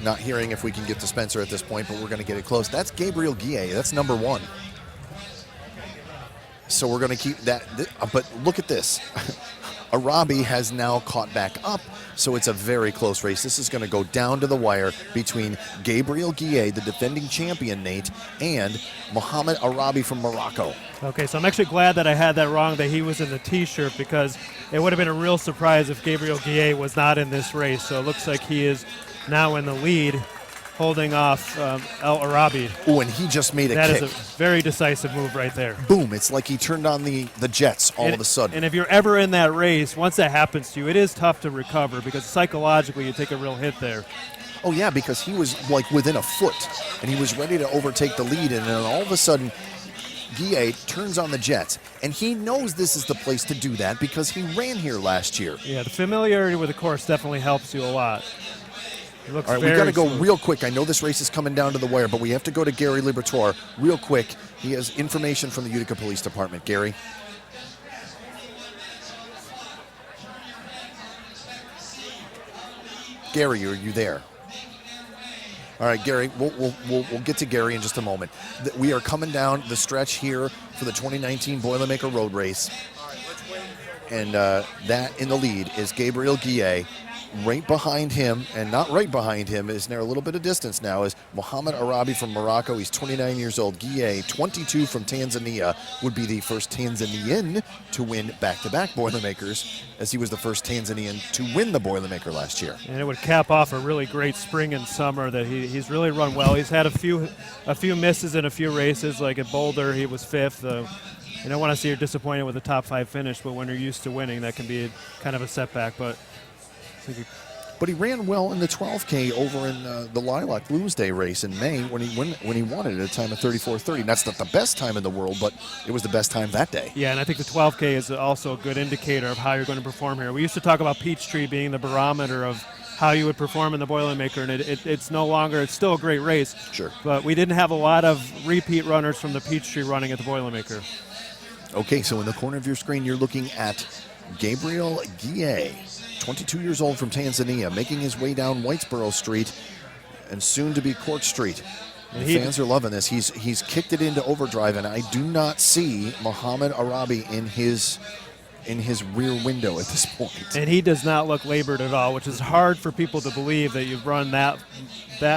Not hearing if we can get to Spencer at this point, but we're going to get it close. That's Gabriel Guillet. That's number 1. So we're going to keep that. But look at this. Arabi has now caught back up, so it's a very close race. This is going to go down to the wire between Gabriel Guillet, the defending champion, Nate, and Mohamed Arabi from Morocco. Okay, so I'm actually glad that I had that wrong, that he was in the T-shirt, because it would have been a real surprise if Gabriel Guillet was not in this race. So it looks like he is now in the lead, holding off El Arabi. Oh, and he just made a kick. That is a very decisive move right there. Boom. It's like he turned on the jets all of a sudden. And if you're ever in that race, once that happens to you, it is tough to recover, because psychologically you take a real hit there. Oh, yeah, because he was like within a foot, and he was ready to overtake the lead, and then all of a sudden, Guillet turns on the jets, and he knows this is the place to do that because he ran here last year. Yeah, the familiarity with the course definitely helps you a lot. All right, we got to go real quick. I know this race is coming down to the wire, but we have to go to Gary Liberatore real quick. He has information from the Utica Police Department. Gary? Gary, are you there? All right, Gary, we'll get to Gary in just a moment. We are coming down the stretch here for the 2019 Boilermaker Road Race. And that in the lead is Gabriel Guillet. Right behind him, and not right behind him, is there a little bit of distance now, is Mohamed Arabi from Morocco. He's 29 years old. Guillet, 22 from Tanzania, would be the first Tanzanian to win back-to-back Boilermakers, as he was the first Tanzanian to win the Boilermaker last year. And it would cap off a really great spring and summer that he's really run well. He's had a few misses in a few races, like at Boulder, he was 5th. You don't want to see you're disappointed with a top 5 finish, but when you're used to winning, that can be kind of a setback. But he ran well in the 12K over in the Lilac Bloomsday race in May when he won it at a time of 34:30. That's not the best time in the world, but it was the best time that day. Yeah, and I think the 12K is also a good indicator of how you're going to perform here. We used to talk about Peachtree being the barometer of how you would perform in the Boilermaker, and it's no longer, it's still a great race. Sure. But we didn't have a lot of repeat runners from the Peachtree running at the Boilermaker. Okay, so in the corner of your screen, you're looking at Gabriel Guillet, 22 years old from Tanzania, making his way down Whitesboro Street and soon to be Court Street. And the fans are loving this. He's kicked it into overdrive, and I do not see Mohamed Arabi in his rear window at this point. And he does not look labored at all, which is hard for people to believe that you've run that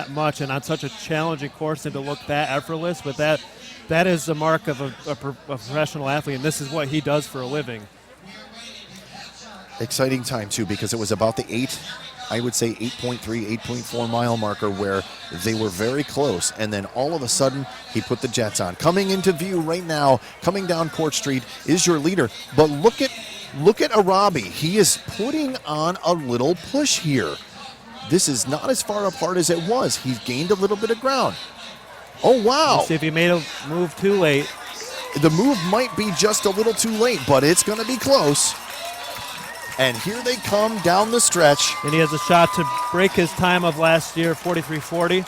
much and on such a challenging course and to look that effortless. But that is the mark of a professional athlete, and this is what he does for a living. Exciting time, too, because it was about the 8.3, 8.4 mile marker where they were very close, and then all of a sudden he put the jets on. Coming into view right now, coming down Court Street, is your leader. But look at Arabi. He is putting on a little push here. This is not as far apart as it was. He's gained a little bit of ground. Oh, wow. Let's see if he made a move too late. The move might be just a little too late, but it's going to be close. And here they come down the stretch. And he has a shot to break his time of last year, 43:40.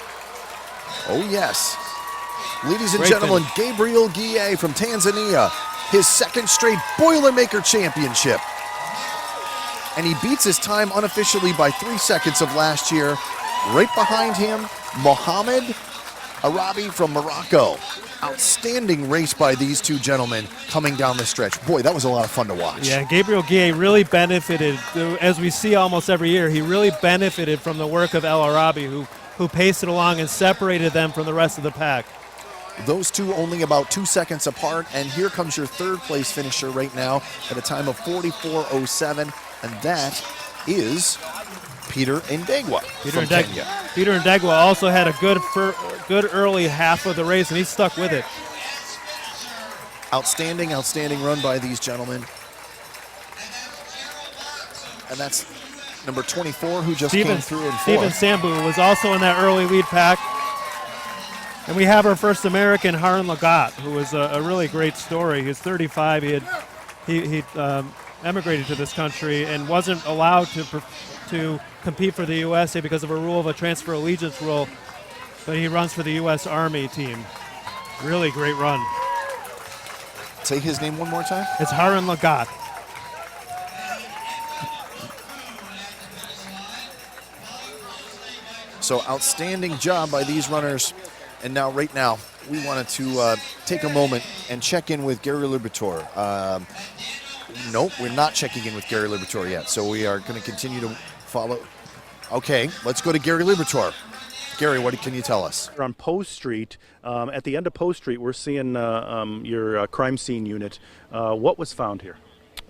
Oh, yes. Ladies and gentlemen, Gabriel Guillet from Tanzania, his second straight Boilermaker championship. And he beats his time unofficially by 3 seconds of last year. Right behind him, Mohamed Arabi from Morocco. Outstanding race by these two gentlemen coming down the stretch. Boy, that was a lot of fun to watch. Yeah, Gabriel Guillet really benefited, as we see almost every year, he really benefited from the work of El Arabi, who paced it along and separated them from the rest of the pack. Those two only about 2 seconds apart, and here comes your third place finisher right now at a time of 44:07, and that is Peter Ndegwa from Kenya. Peter Ndegwa also had a good early half of the race, and he stuck with it. Outstanding run by these gentlemen. And that's number 24 who just came through in fourth. Stephen Sambu was also in that early lead pack. And we have our first American, Harun Lagat, who was a really great story. He's 35. He emigrated to this country and wasn't allowed to compete for the USA because of a rule of a transfer allegiance rule, but he runs for the U.S. Army team. Really great run. Say his name one more time. It's Harun Lagat. So outstanding job by these runners. And now, right now, we wanted to take a moment and check in with Gary Liberatore. Nope, we're not checking in with Gary Liberatore yet. So we are going to continue to follow. Okay, let's go to Gary Liberatore. Gary, what can you tell us? We're on Post Street. At the end of Post Street, we're seeing your crime scene unit. What was found here?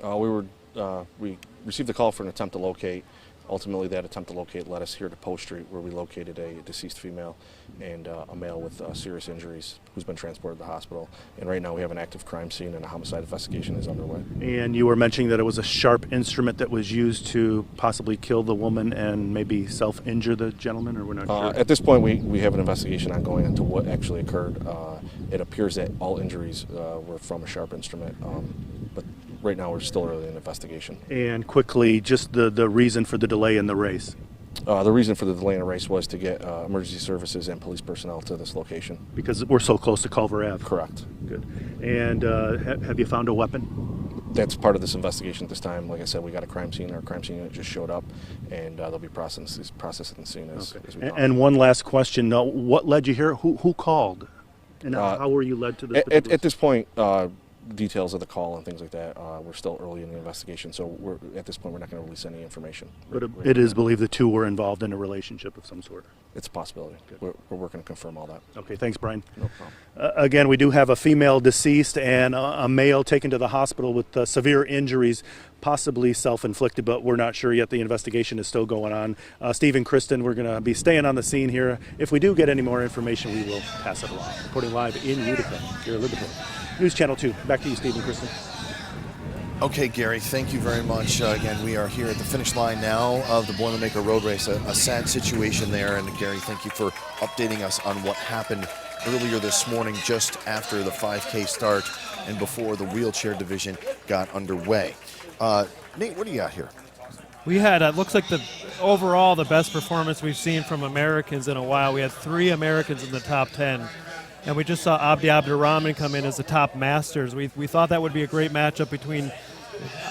We received a call for an attempt to locate. Ultimately, that attempt to locate led us here to Post Street, where we located a deceased female and a male with serious injuries who's been transported to the hospital. And right now we have an active crime scene and a homicide investigation is underway. And you were mentioning that it was a sharp instrument that was used to possibly kill the woman and maybe self-injure the gentleman, or we're not sure? At this point, we have an investigation ongoing into what actually occurred. It appears that all injuries were from a sharp instrument, but right now we're still early in the investigation. And quickly, just the reason for the delay in the race. The reason for the delay in the race was to get emergency services and police personnel to this location. Because we're so close to Culver Ave. Correct. Good. And have you found a weapon? That's part of this investigation at this time. Like I said, we got a crime scene. Our crime scene unit just showed up, and they'll be processing the scene as we talk. And one last question. What led you here? Who called? And how were you led to this? At this point, details of the call and things like that, we're still early in the investigation, so at this point we're not going to release any information. But it is believed the two were involved in a relationship of some sort. It's a possibility. We're working to confirm all that. Okay, thanks, Brian. No problem. Again, we do have a female deceased and a male taken to the hospital with severe injuries, possibly self-inflicted, but we're not sure yet. The investigation is still going on. Steve and Kristen, we're going to be staying on the scene here. If we do get any more information, we will pass it along. Reporting live in Utica, here at Liberatore. News Channel 2. Back to you, Steve and Kristen. Okay, Gary, thank you very much. Again, we are here at the finish line now of the Boilermaker Road Race, a sad situation there. And Gary, thank you for updating us on what happened earlier this morning just after the 5K start and before the wheelchair division got underway. Nate, what do you got here? We had, looks like overall the best performance we've seen from Americans in a while. We had 3 Americans in the top 10. And we just saw Abdi Abdurrahman come in as the top masters. We thought that would be a great matchup between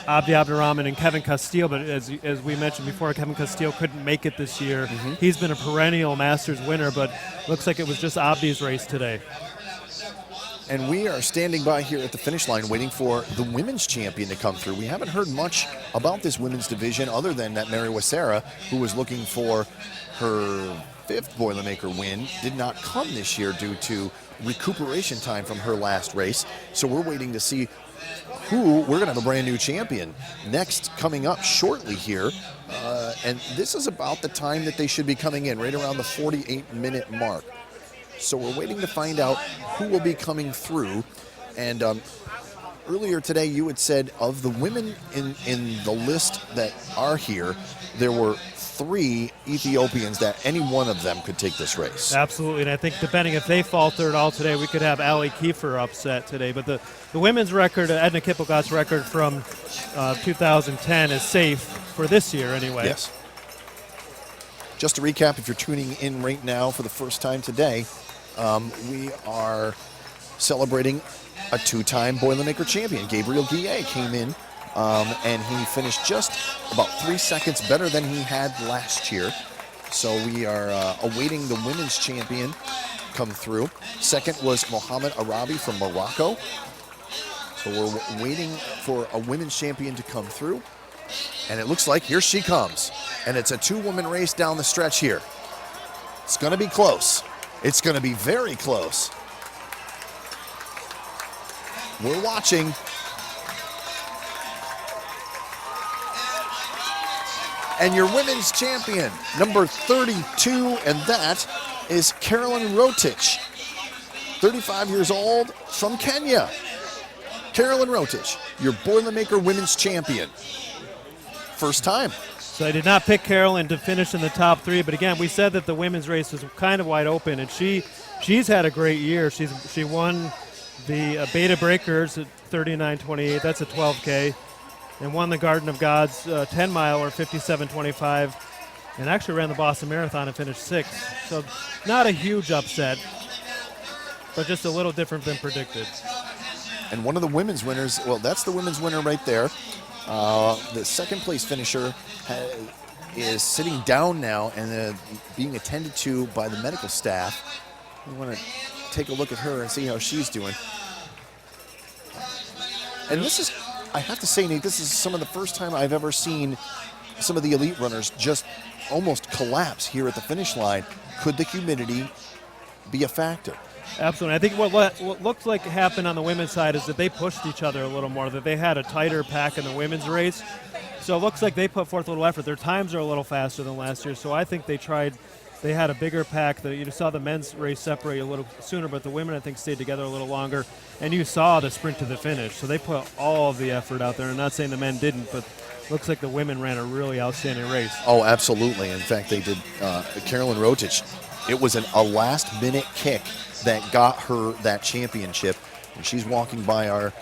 Abdi Abdurrahman and Kevin Castile, but as we mentioned before, Kevin Castile couldn't make it this year. Mm-hmm. He's been a perennial Masters winner, but looks like it was just Abdi's race today. And we are standing by here at the finish line waiting for the women's champion to come through. We haven't heard much about this women's division other than that Mary Wasera, who was looking for her 5th Boilermaker win, did not come this year due to recuperation time from her last race. So we're waiting to see we're going to have a brand new champion next coming up shortly here. And this is about the time that they should be coming in, right around the 48-minute mark. So we're waiting to find out who will be coming through. And earlier today you had said of the women in the list that are here, there were 3 Ethiopians that any one of them could take this race. Absolutely, and I think depending if they fall third all today, we could have Ali Kiefer upset today. But the women's record, Edna Kippelgott's record from 2010 is safe for this year anyway. Yes. Just to recap, if you're tuning in right now for the first time today, we are celebrating a 2-time Boilermaker champion. Gabriel Guillet came in and he finished just about 3 seconds better than he had last year. So we are awaiting the women's champion come through. Second was Mohamed Arabi from Morocco. So we're waiting for a women's champion to come through. And it looks like here she comes. And it's a 2-woman race down the stretch here. It's going to be close. It's going to be very close. We're watching. And your women's champion, number 32, and that is Carolyn Rotich, 35 years old, from Kenya. Carolyn Rotich, your Boilermaker women's champion. First time. So I did not pick Carolyn to finish in the top 3, but again, we said that the women's race was kind of wide open, and she's had a great year. She won the Beta Breakers at 39.28. That's a 12K. And won the Garden of Gods 10-mile or 57.25, and actually ran the Boston Marathon and finished 6th. So not a huge upset, but just a little different than predicted. And one of the women's winners, well, that's the women's winner right there. The second place finisher is sitting down now and being attended to by the medical staff. We want to take a look at her and see how she's doing. And this is, I have to say, Nate, this is some of the first time I've ever seen some of the elite runners just almost collapse here at the finish line. Could the humidity be a factor? Absolutely. I think what looks like happened on the women's side is that they pushed each other a little more, that they had a tighter pack in the women's race. So it looks like they put forth a little effort. Their times are a little faster than last year, so I think they had a bigger pack. You saw the men's race separate a little sooner, but the women, I think, stayed together a little longer. And you saw the sprint to the finish. So they put all of the effort out there. I'm not saying the men didn't, but looks like the women ran a really outstanding race. Oh, absolutely. In fact, they did. Carolyn Rotich, it was a last-minute kick that got her that championship. And she's walking by our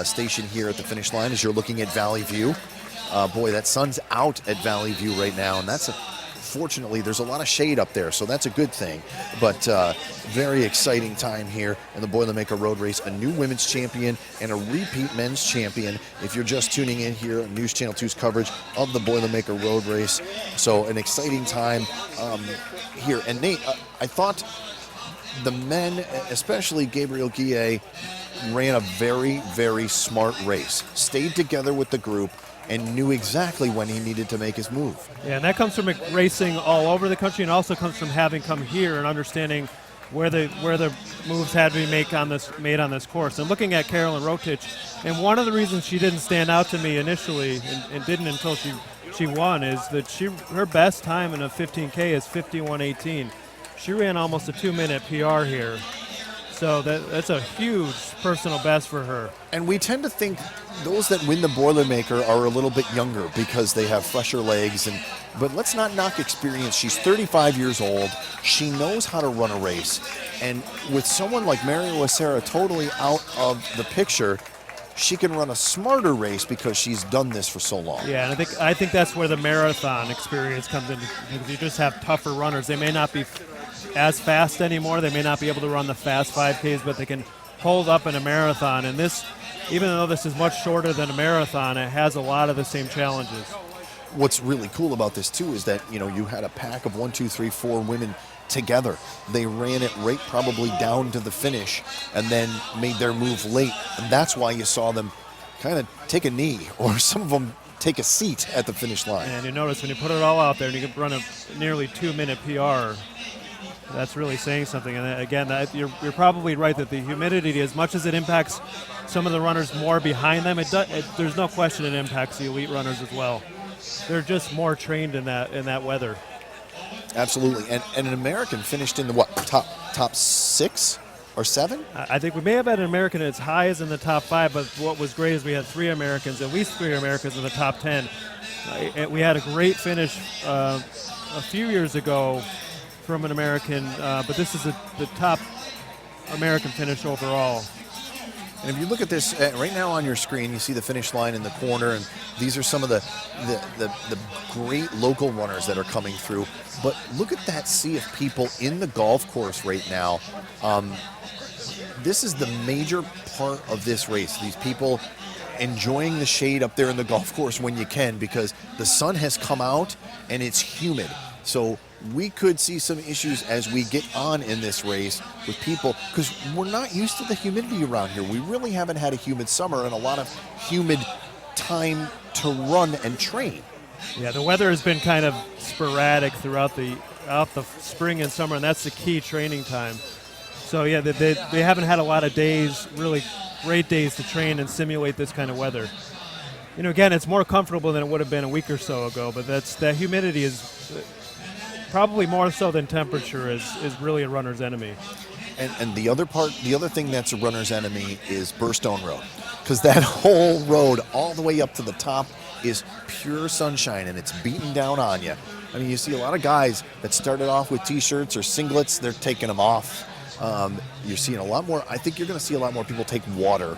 station here at the finish line as you're looking at Valley View. Boy, that sun's out at Valley View right now, and fortunately, there's a lot of shade up there, so that's a good thing. But very exciting time here in the Boilermaker Road Race. A new women's champion and a repeat men's champion. If you're just tuning in here, News Channel 2's coverage of the Boilermaker Road Race. So an exciting time here. And Nate, I thought the men, especially Gabriel Guillet, ran a very, very smart race. Stayed together with the group and knew exactly when he needed to make his move. Yeah, and that comes from racing all over the country, and also comes from having come here and understanding where the moves had to be made on this course. And looking at Carolyn Rotich, and one of the reasons she didn't stand out to me initially, and didn't until she won, is that her best time in a 15K is 51:18. She ran almost a 2-minute PR here. So that's a huge personal best for her. And we tend to think those that win the Boilermaker are a little bit younger because they have fresher legs. But let's not knock experience. She's 35 years old. She knows how to run a race. And with someone like Mario Acera totally out of the picture, she can run a smarter race because she's done this for so long. Yeah, and I think that's where the marathon experience comes in, because you just have tougher runners. They may not be as fast anymore. They may not be able to run the fast 5Ks, but they can hold up in a marathon. And this, even though this is much shorter than a marathon, it has a lot of the same challenges. What's really cool about this too is that, you had a pack of 1, 2, 3, 4 women together. They ran it right probably down to the finish and then made their move late. And that's why you saw them kind of take a knee, or some of them take a seat at the finish line. And you notice when you put it all out there and you can run a nearly 2-minute PR, that's really saying something. And again, you're probably right that the humidity, as much as it impacts some of the runners more behind them, there's no question it impacts the elite runners as well. They're just more trained in that weather. Absolutely. And an American finished in the top 6 or 7? I think we may have had an American as high as in the top 5, but what was great is we had at least three Americans in the top 10. We had a great finish a few years ago from an American, but this is the top American finish overall. And if you look at this right now on your screen, you see the finish line in the corner, and these are some of the great local runners that are coming through. But look at that sea of people in the golf course right now. This is the major part of this race. These people enjoying the shade up there in the golf course when you can, because the sun has come out and it's humid. So we could see some issues as we get on in this race with people, because we're not used to the humidity around here. We really haven't had a humid summer and a lot of humid time to run and train. Yeah, the weather has been kind of sporadic throughout the spring and summer, and that's the key training time. So yeah, they haven't had a lot of days, really great days to train and simulate this kind of weather. Again, it's more comfortable than it would have been a week or so ago, but that humidity is probably more so than temperature is really a runner's enemy. And the other thing that's a runner's enemy is Burstone Road, because that whole road all the way up to the top is pure sunshine, and it's beating down on you. I mean, you see a lot of guys that started off with T-shirts or singlets, they're taking them off. You're seeing a lot more. I think you're going to see a lot more people take water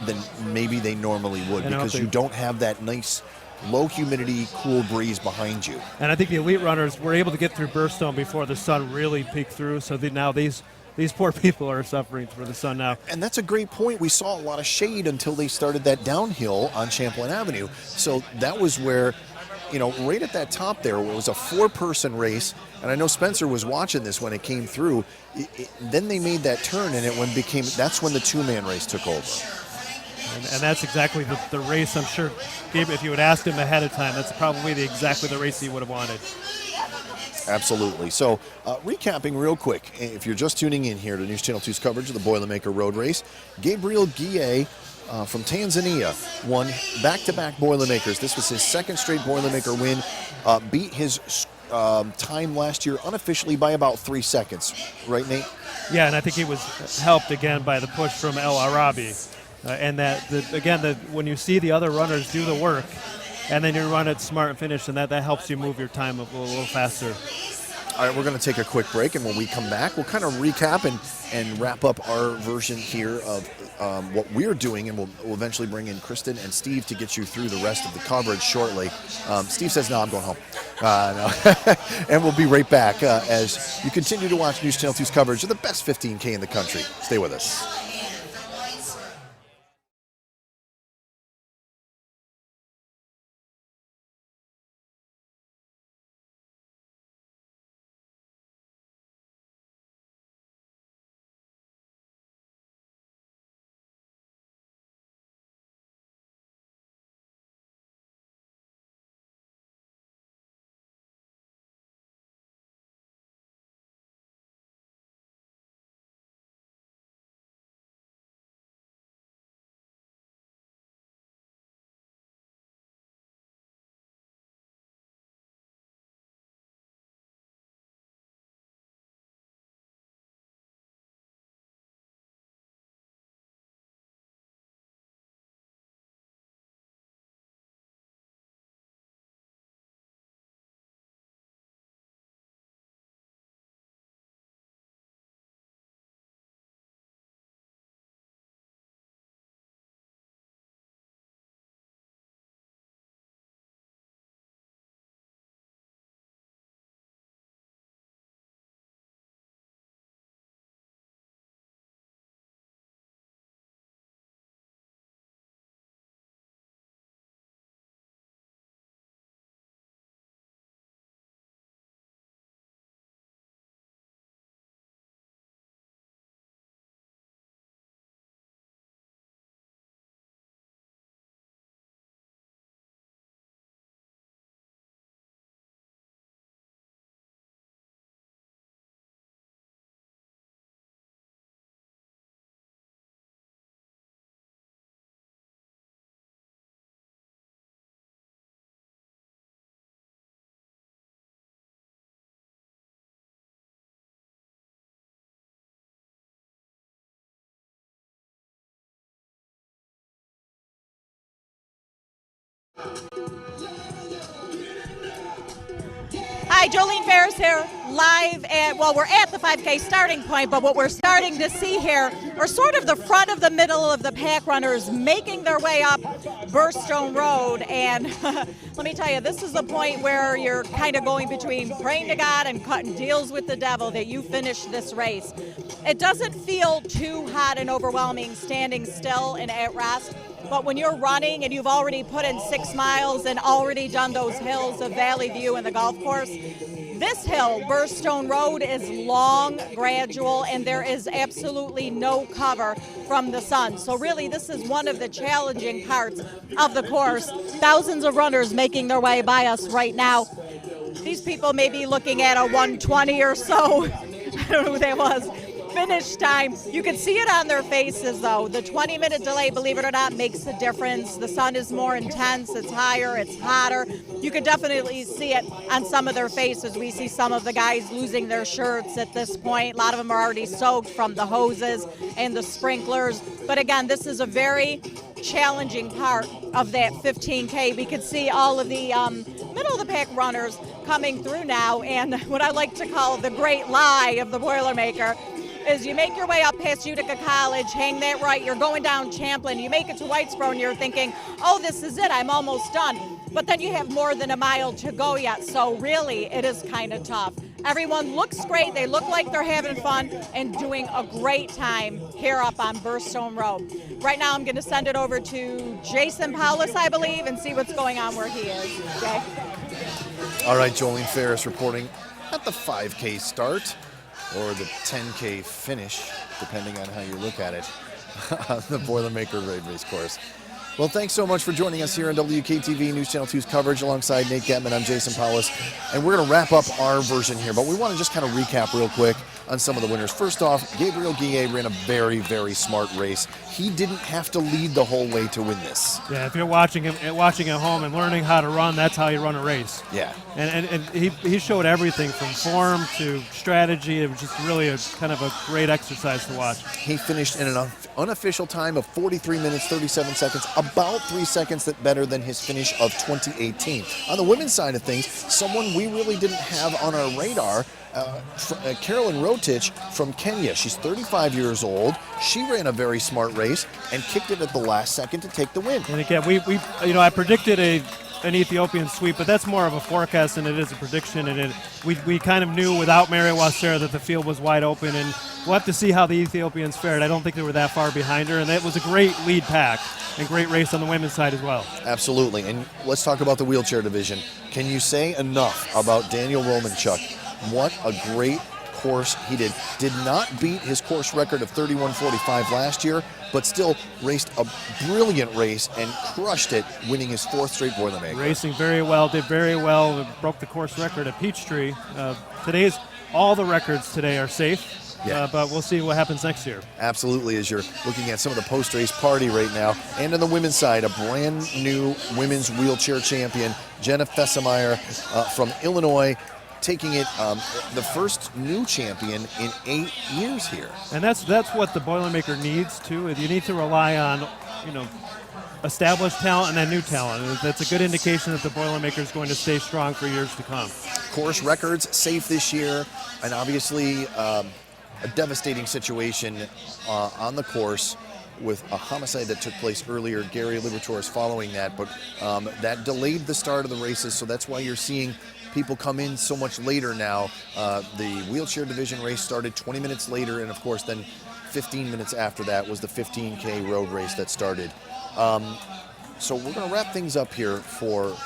than maybe they normally would, because you don't have that nice low humidity, cool breeze behind you. And I think the elite runners were able to get through Burstone before the sun really peaked through, so now these poor people are suffering for the sun now. And that's a great point. We saw a lot of shade until they started that downhill on Champlain Avenue. So that was where right at that top there, it was a 4-person race, and I know Spencer was watching this when it came through. Then they made that turn, and that's when the 2-man race took over. And that's exactly the race, I'm sure, Gabe, if you had asked him ahead of time, that's probably exactly the race he would have wanted. Absolutely. So, recapping real quick, if you're just tuning in here to News Channel 2's coverage of the Boilermaker Road Race, Gabriel Guille from Tanzania won back-to-back Boilermakers. This was his second straight Boilermaker win, beat his time last year unofficially by about 3 seconds. Right, Nate? Yeah, and I think he was helped again by the push from El Arabi. And when you see the other runners do the work, and then you run it smart and finish, and that helps you move your time a little faster. All right, we're going to take a quick break, and when we come back, we'll kind of recap and wrap up our version here of what we're doing, and we'll eventually bring in Kristen and Steve to get you through the rest of the coverage shortly. Steve says, no, I'm going home. No. And we'll be right back as you continue to watch News Channel 2's coverage of the best 15K in the country. Stay with us. Hi, Jolene Ferris here, live at, we're at the 5K starting point, but what we're starting to see here are sort of the front of the middle of the pack runners making their way up Burstone Road. And let me tell you, this is the point where you're kind of going between praying to God and cutting deals with the devil that you finish this race. It doesn't feel too hot and overwhelming standing still and at rest. But when you're running and you've already put in 6 miles and already done those hills of Valley View and the golf course, this hill, Burstone Road, is long, gradual, and there is absolutely no cover from the sun. So really, this is one of the challenging parts of the course. Thousands of runners making their way by us right now. These people may be looking at a 120 or so. I don't know who that was. Finish time. You can see it on their faces, though. The 20-minute delay, believe it or not, makes a difference. The sun is more intense. It's higher. It's hotter. You can definitely see it on some of their faces. We see some of the guys losing their shirts at this point. A lot of them are already soaked from the hoses and the sprinklers. But again, this is a very challenging part of that 15K. We could see all of the middle of the pack runners coming through now. And what I like to call the great lie of the Boilermaker is you make your way up past Utica College, hang that right, you're going down Champlain, you make it to Whitesboro and you're thinking, oh, this is it, I'm almost done. But then you have more than a mile to go yet, so really it is kind of tough. Everyone looks great, they look like they're having fun and doing a great time here up on Burstone Road. Right now I'm going to send it over to Jason Paulus, I believe, and see what's going on where he is. Okay. All right, Jolene Ferris reporting at the 5K start or the 10K finish, depending on how you look at it, on the Boilermaker Road Race course. Well, thanks so much for joining us here on WKTV News Channel 2's coverage alongside Nate Getman. I'm Jason Powlis, and we're going to wrap up our version here, but we want to just kind of recap real quick on some of the winners. First off, Gabriel Guillet ran a very, very smart race. He didn't have to lead the whole way to win this. Yeah, if you're watching at home and learning how to run, that's how you run a race. Yeah. And he showed everything from form to strategy. It was just really a kind of a great exercise to watch. He finished in an unofficial time of 43 minutes, 37 seconds, about 3 seconds better than his finish of 2018. On the women's side of things, someone we really didn't have on our radar, Carolyn Rotich from Kenya. She's 35 years old. She ran a very smart race and kicked it at the last second to take the win. And again, I predicted an Ethiopian sweep, but that's more of a forecast than it is a prediction. And we kind of knew without Mary Wasser that the field was wide open, and we'll have to see how the Ethiopians fared. I don't think they were that far behind her, and that was a great lead pack and great race on the women's side as well. Absolutely. And let's talk about the wheelchair division. Can you say enough about Daniel Romanchuk? What a great course he did. Did not beat his course record of 31:45 last year, but still raced a brilliant race and crushed it, winning his 4th straight Boilermaker. Racing very well, did very well, broke the course record at Peachtree. All the records today are safe, but we'll see what happens next year. Absolutely, as you're looking at some of the post-race party right now. And on the women's side, a brand new women's wheelchair champion, Jenna Fessemeyer from Illinois, taking it the first new champion in 8 years here. And that's what the Boilermaker needs too. You need to rely on, established talent and then new talent. And that's a good indication that the Boilermaker is going to stay strong for years to come. Course records safe this year, and obviously a devastating situation on the course with a homicide that took place earlier. Gary Liberatore is following that, but that delayed the start of the races, so that's why you're seeing people come in so much later now. The wheelchair division race started 20 minutes later, and of course then 15 minutes after that was the 15K road race that started. So we're going to wrap things up here for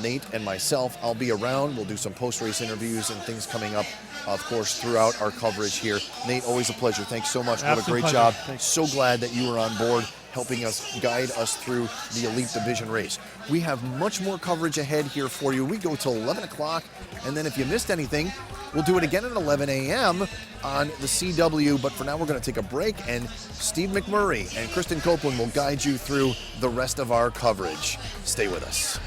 Nate and myself. I'll be around. We'll do some post-race interviews and things coming up, of course, throughout our coverage here. Nate, always a pleasure. Thanks so much. What a great job. Thanks. So glad that you were on board, helping us guide us through the Elite Division race. We have much more coverage ahead here for you. We go till 11 o'clock, and then if you missed anything, we'll do it again at 11 a.m. on the CW. But for now, we're going to take a break, and Steve McMurray and Kristen Copeland will guide you through the rest of our coverage. Stay with us.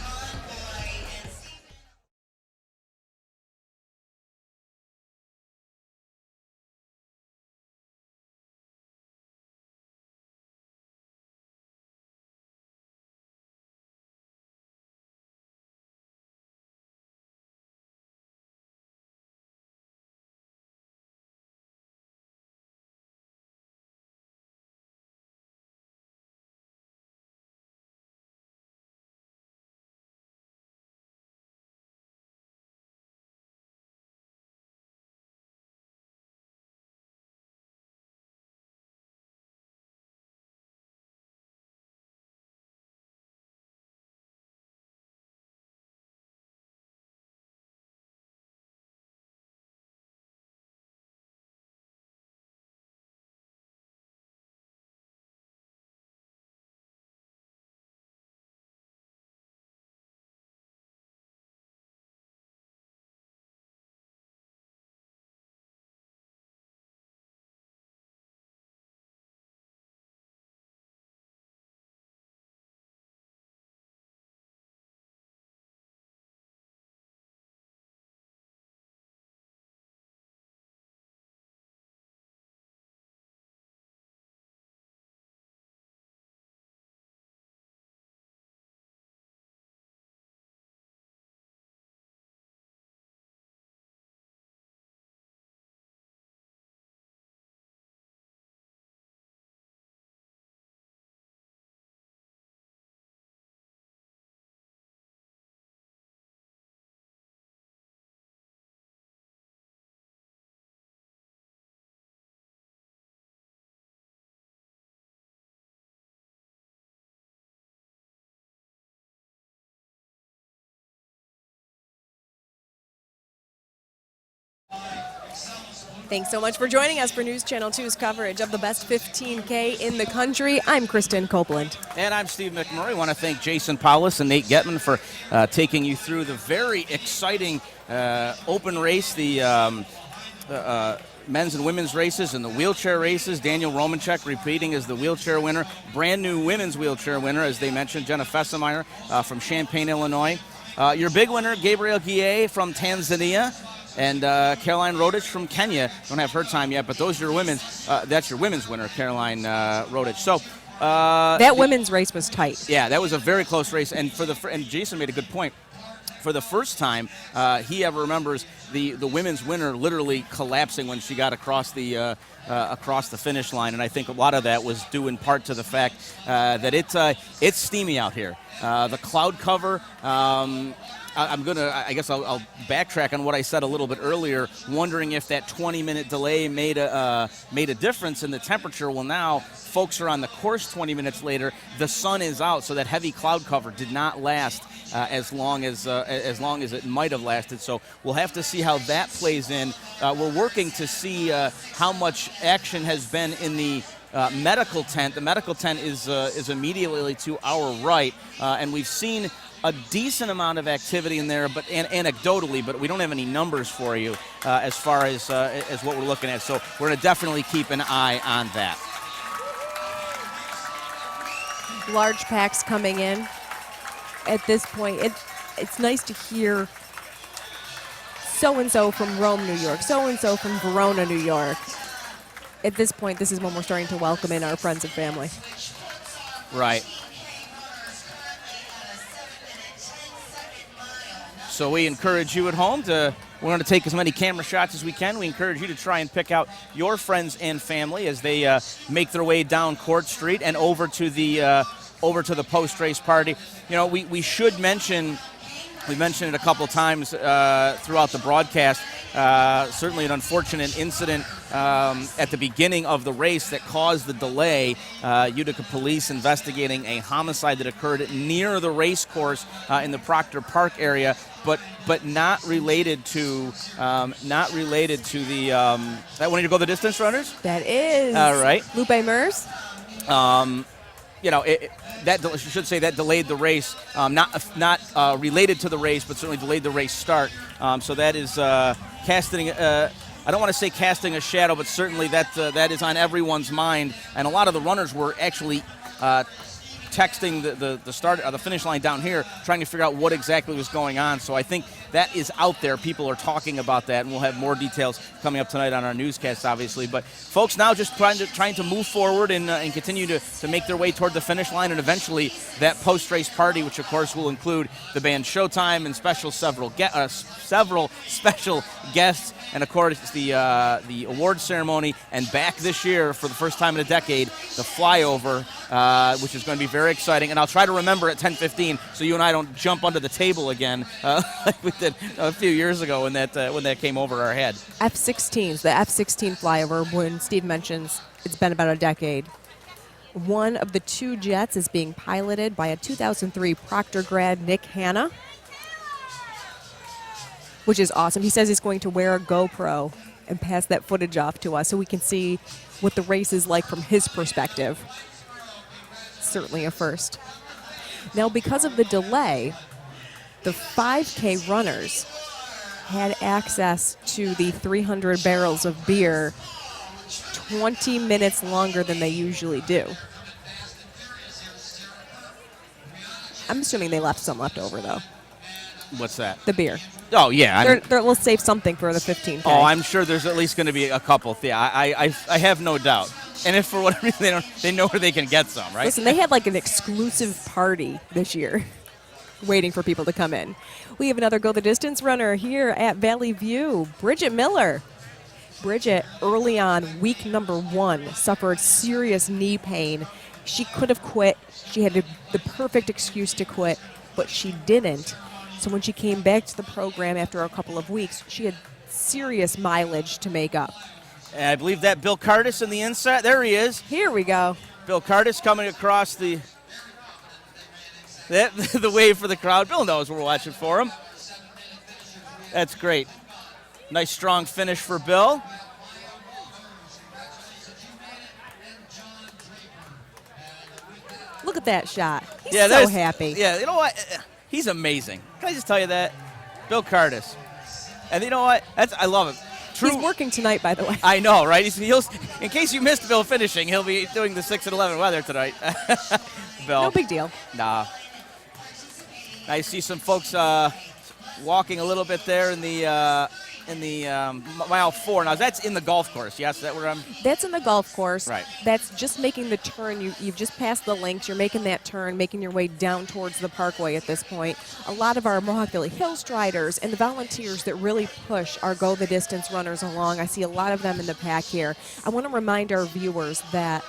Thanks so much for joining us for News Channel 2's coverage of the best 15K in the country. I'm Kristen Copeland. And I'm Steve McMurray. I want to thank Jason Paulus and Nate Getman for taking you through the very exciting open race, the men's and women's races and the wheelchair races. Daniel Romanchek repeating as the wheelchair winner. Brand new women's wheelchair winner, as they mentioned, Jenna Fessemeyer from Champaign, Illinois. Your big winner, Gabriel Guillet from Tanzania. And Caroline Rodich from Kenya. Don't have her time yet, but those are your women's. That's your women's winner, Caroline Rodich. So that women's race was tight. Yeah, that was a very close race. And and Jason made a good point. For the first time he ever remembers the women's winner literally collapsing when she got across the finish line, and I think a lot of that was due in part to the fact that it's steamy out here. The cloud cover. I guess I'll backtrack on what I said a little bit earlier, wondering if that 20-minute delay made a difference in the temperature. Well, now folks are on the course 20 minutes later. The sun is out, so that heavy cloud cover did not last as long as it might have lasted. So we'll have to see how that plays in. We're working to see how much action has been in the medical tent. The medical tent is immediately to our right, and we've seen a decent amount of activity in there, but anecdotally, but we don't have any numbers for you as far as what we're looking at. So we're going to definitely keep an eye on that. Large packs coming in. At this point, it's nice to hear so-and-so from Rome, New York, so-and-so from Verona, New York. At this point, this is when we're starting to welcome in our friends and family. Right. So we encourage you at home we're going to take as many camera shots as we can. We encourage you to try and pick out your friends and family as they make their way down Court Street and over to the post-race party. You know, we should mention, we mentioned it a couple times throughout the broadcast, certainly an unfortunate incident at the beginning of the race that caused the delay. Utica police investigating a homicide that occurred near the race course in the Proctor Park area, but not related to the that wanting to go the distance runners. That is all right. Lupe Mers. You know, that should say that delayed the race, not related to the race, but certainly delayed the race start. So that is casting. I don't want to say casting a shadow, but certainly that is on everyone's mind. And a lot of the runners were actually texting the start, the finish line down here, trying to figure out what exactly was going on. So I think that is out there. People are talking about that, and we'll have more details coming up tonight on our newscast, obviously. But folks now just trying to move forward and continue to make their way toward the finish line, and eventually that post-race party, which of course will include the band Showtime and several special guests, and of course the award ceremony, and back this year for the first time in a decade, the flyover, which is going to be very exciting. And I'll try to remember at 10:15 so you and I don't jump under the table again like we did a few years ago when that came over our head. F-16s, the F-16 flyover, when Steve mentions it's been about a decade. One of the two jets is being piloted by a 2003 Proctor grad, Nick Hanna, which is awesome. He says he's going to wear a GoPro and pass that footage off to us so we can see what the race is like from his perspective. Certainly a first. Now, because of the delay, the 5K runners had access to the 300 barrels of beer 20 minutes longer than they usually do. I'm assuming they left some left over, though. What's that? The beer. Oh, yeah. We'll save something for the 15K. Oh, I'm sure there's at least going to be a couple. Yeah, I have no doubt. And if for whatever reason they know where they can get some, right? Listen, they had like an exclusive party this year waiting for people to come in. We have another Go the Distance runner here at Valley View, Bridget Miller. Bridget, early on, week number 1, suffered serious knee pain. She could have quit. She had the perfect excuse to quit, but she didn't. So when she came back to the program after a couple of weeks, she had serious mileage to make up. And I believe that Bill Cardis in the inside. There he is. Here we go. Bill Cardis coming across the wave for the crowd. Bill knows we're watching for him. That's great. Nice strong finish for Bill. Look at that shot. He's Yeah, so there's- happy. Yeah, you know what? He's amazing. Can I just tell you that? Bill Curtis. And you know what? I love him. He's working tonight, by the way. I know, right? He'll, in case you missed Bill finishing, he'll be doing the 6 and 11 weather tonight. Bill. No big deal. Nah. I see some folks walking a little bit there in the mile 4. Now that's in the golf course. Yes, is that where I'm? That's in the golf course. Right. That's just making the turn. You've just passed the links. You're making that turn, making your way down towards the parkway at this point. A lot of our Mohawk Valley Hill Striders and the volunteers that really push our Go the Distance runners along. I see a lot of them in the pack here. I want to remind our viewers that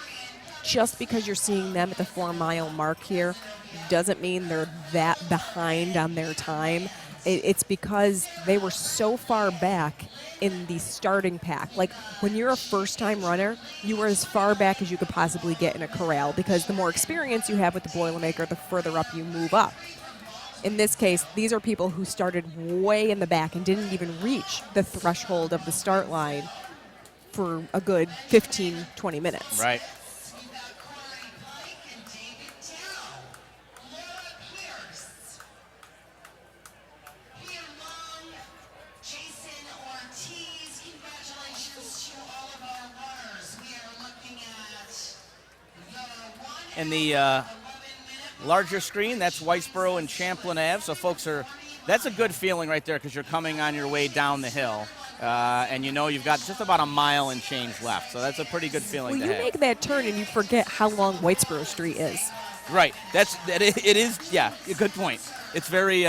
just because you're seeing them at the 4-mile mark here doesn't mean they're that behind on their time. It's because they were so far back in the starting pack. Like, when you're a first-time runner, you were as far back as you could possibly get in a corral, because the more experience you have with the Boilermaker, the further up you move up. In this case, these are people who started way in the back and didn't even reach the threshold of the start line for a good 15, 20 minutes. Right. And the larger screen, that's Whitesboro and Champlin Ave. So folks that's a good feeling right there, because you're coming on your way down the hill. And you know you've got just about a mile and change left. So that's a pretty good feeling to you have. make that turn and you forget how long Whitesboro Street is. Right. It is. Yeah. A good point. It's very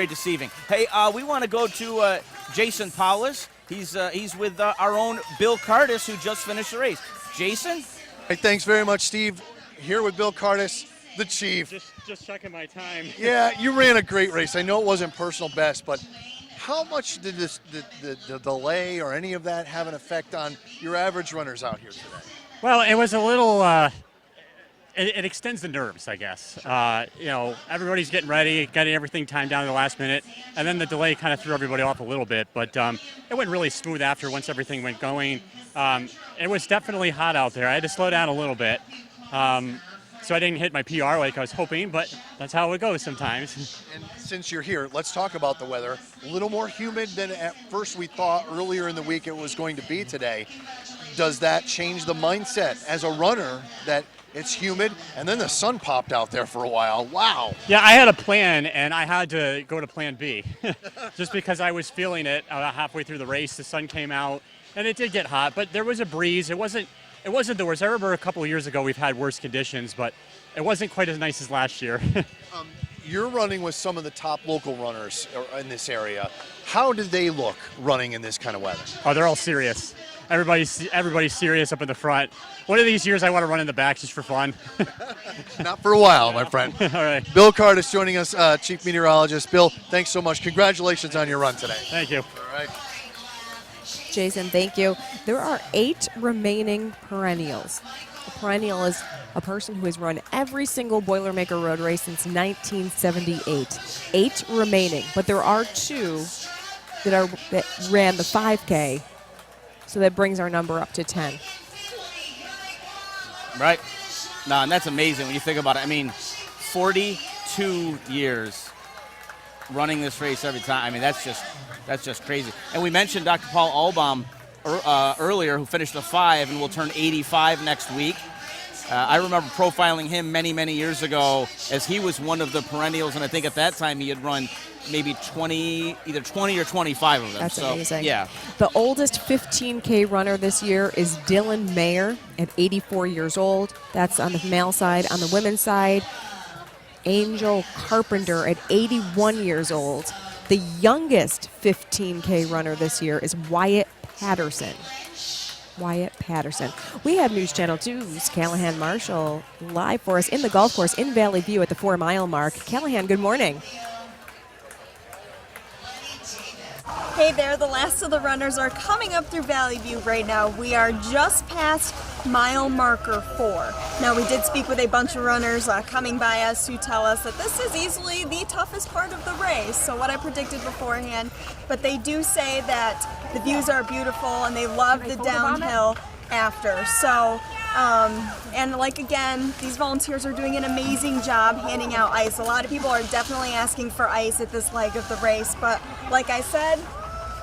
deceiving. Hey, we want to go to Jason Paulus. He's with our own Bill Curtis, who just finished the race. Jason. Hey, thanks very much, Steve. Here with Bill Curtis, the Chief. Just checking my time. Yeah, you ran a great race. I know it wasn't personal best, but how much did the delay or any of that have an effect on your average runners out here today? Well, it was a little. It extends the nerves, I guess. Everybody's getting ready, getting everything timed down to the last minute, and then the delay kind of threw everybody off a little bit. But it went really smooth after once everything went going. It was definitely hot out there. I had to slow down a little bit, so I didn't hit my PR like I was hoping. But that's how it goes sometimes. And since you're here, let's talk about the weather. A little more humid than at first we thought earlier in the week it was going to be today. Does that change the mindset as a runner that it's humid, and then the sun popped out there for a while? Wow. Yeah, I had a plan, and I had to go to plan B just because I was feeling it halfway through the race. The sun came out, and it did get hot, but there was a breeze. It wasn't the worst. I remember a couple of years ago we've had worse conditions, but it wasn't quite as nice as last year. You're running with some of the top local runners in this area. How did they look running in this kind of weather? Oh, they're all serious. Everybody's serious up in the front. One of these years I want to run in the back just for fun. Not for a while, my friend. All right. Bill Curtis joining us, Chief Meteorologist. Bill, thanks so much. Congratulations on your run today. Thank you. All right. Jason, thank you. There are 8 remaining perennials. A perennial is a person who has run every single Boilermaker road race since 1978. 8 remaining, but there are 2 that ran the 5K, so that brings our number up to 10. Right. No, and that's amazing when you think about it. I mean, 42 years running this race every time. I mean, that's just crazy. And we mentioned Dr. Paul Albaum earlier, who finished a 5 and will turn 85 next week. I remember profiling him many, many years ago, as he was one of the perennials, and I think at that time he had run maybe either 20 or 25 of them. That's amazing. Yeah. The oldest 15K runner this year is Dylan Mayer at 84 years old. That's on the male side. On the women's side, Angel Carpenter at 81 years old. The youngest 15K runner this year is Wyatt Patterson. We have News Channel 2's Callahan Marshall live for us in the golf course in Valley View at the 4-mile mark. Callahan, good morning. Hey there, the last of the runners are coming up through Valley View right now. We are just past mile marker 4. Now, we did speak with a bunch of runners coming by us who tell us that this is easily the toughest part of the race, so what I predicted beforehand, but they do say that the views are beautiful and they love the downhill after. So And like again, these volunteers are doing an amazing job handing out ice. A lot of people are definitely asking for ice at this leg of the race, but like I said,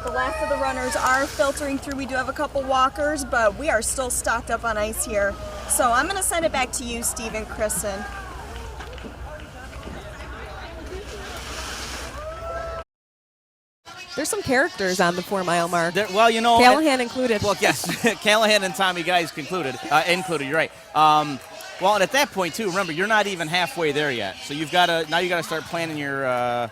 the last of the runners are filtering through. We do have a couple walkers, but we are still stocked up on ice here. So I'm going to send it back to you, Steve and Kristen. There's some characters on the 4 mile mark. Well, you know, Callahan included. Well, yes, Callahan and Tommy Guys included. You're right. Well, and at that point too, remember you're not even halfway there yet. So you got to start planning your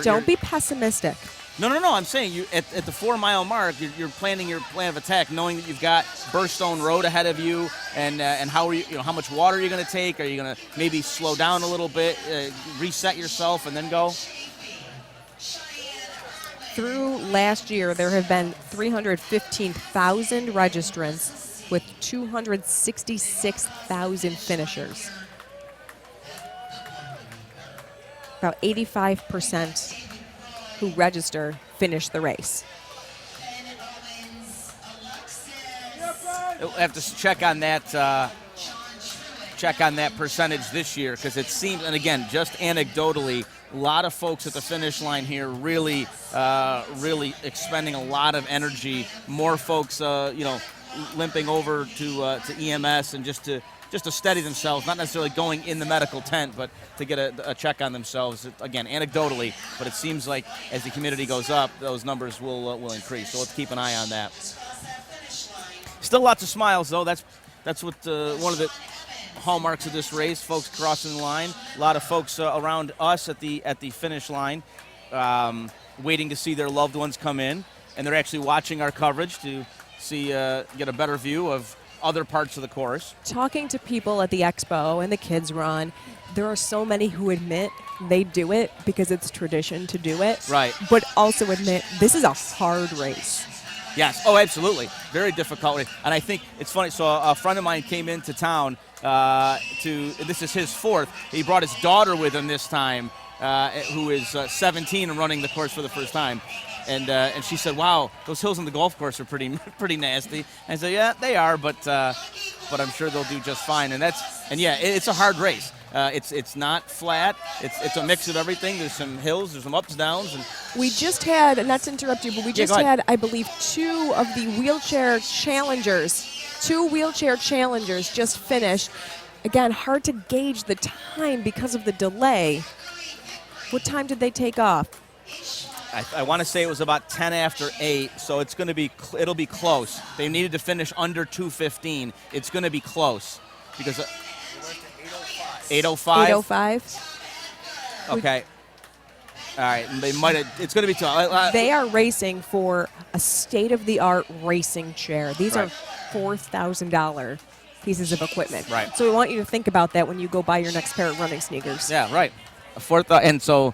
Don't be pessimistic. No. I'm saying you at the 4 mile mark, you're planning your plan of attack, knowing that you've got Burstone Road ahead of you, and how are you, how much water are you going to take? Are you going to maybe slow down a little bit, reset yourself, and then go? Through last year, there have been 315,000 registrants with 266,000 finishers. About 85% who register finish the race. We'll have to check on that percentage this year, because it seems, and again, just anecdotally, a lot of folks at the finish line here really expending a lot of energy. More folks, limping over to EMS and just to steady themselves, not necessarily going in the medical tent, but to get a check on themselves. Again, anecdotally, but it seems like as the community goes up, those numbers will increase. So let's keep an eye on that. Still lots of smiles, though. That's what one of the hallmarks of this race, folks crossing the line. A lot of folks around us at the finish line waiting to see their loved ones come in, and they're actually watching our coverage to see get a better view of other parts of the course. Talking to people at the expo and the kids run, there are so many who admit they do it because it's tradition to do it. Right. But also admit this is a hard race. Yes. Oh, absolutely. Very difficult. And I think it's funny. So a friend of mine came into town this is his fourth. He brought his daughter with him this time, who is 17 and running the course for the first time. And she said, "Wow, those hills on the golf course are pretty nasty." And I said, "Yeah, they are, but I'm sure they'll do just fine." It's a hard race. It's not flat. It's a mix of everything. There's some hills, there's some ups, downs, and we just had, not to interrupt you, but we just had, I believe, two wheelchair challengers just finished. Again, hard to gauge the time because of the delay. What time did they take off? I want to say it was about 10 after 8, so it'll be close. They needed to finish under 2:15. It's going to be close because 8:05. 8:05. Okay. All right. They might have. It's going to be tough. They are racing for a state-of-the-art racing chair. These are $4,000 pieces of equipment. Right. So we want you to think about that when you go buy your next pair of running sneakers. Yeah. Right. And so.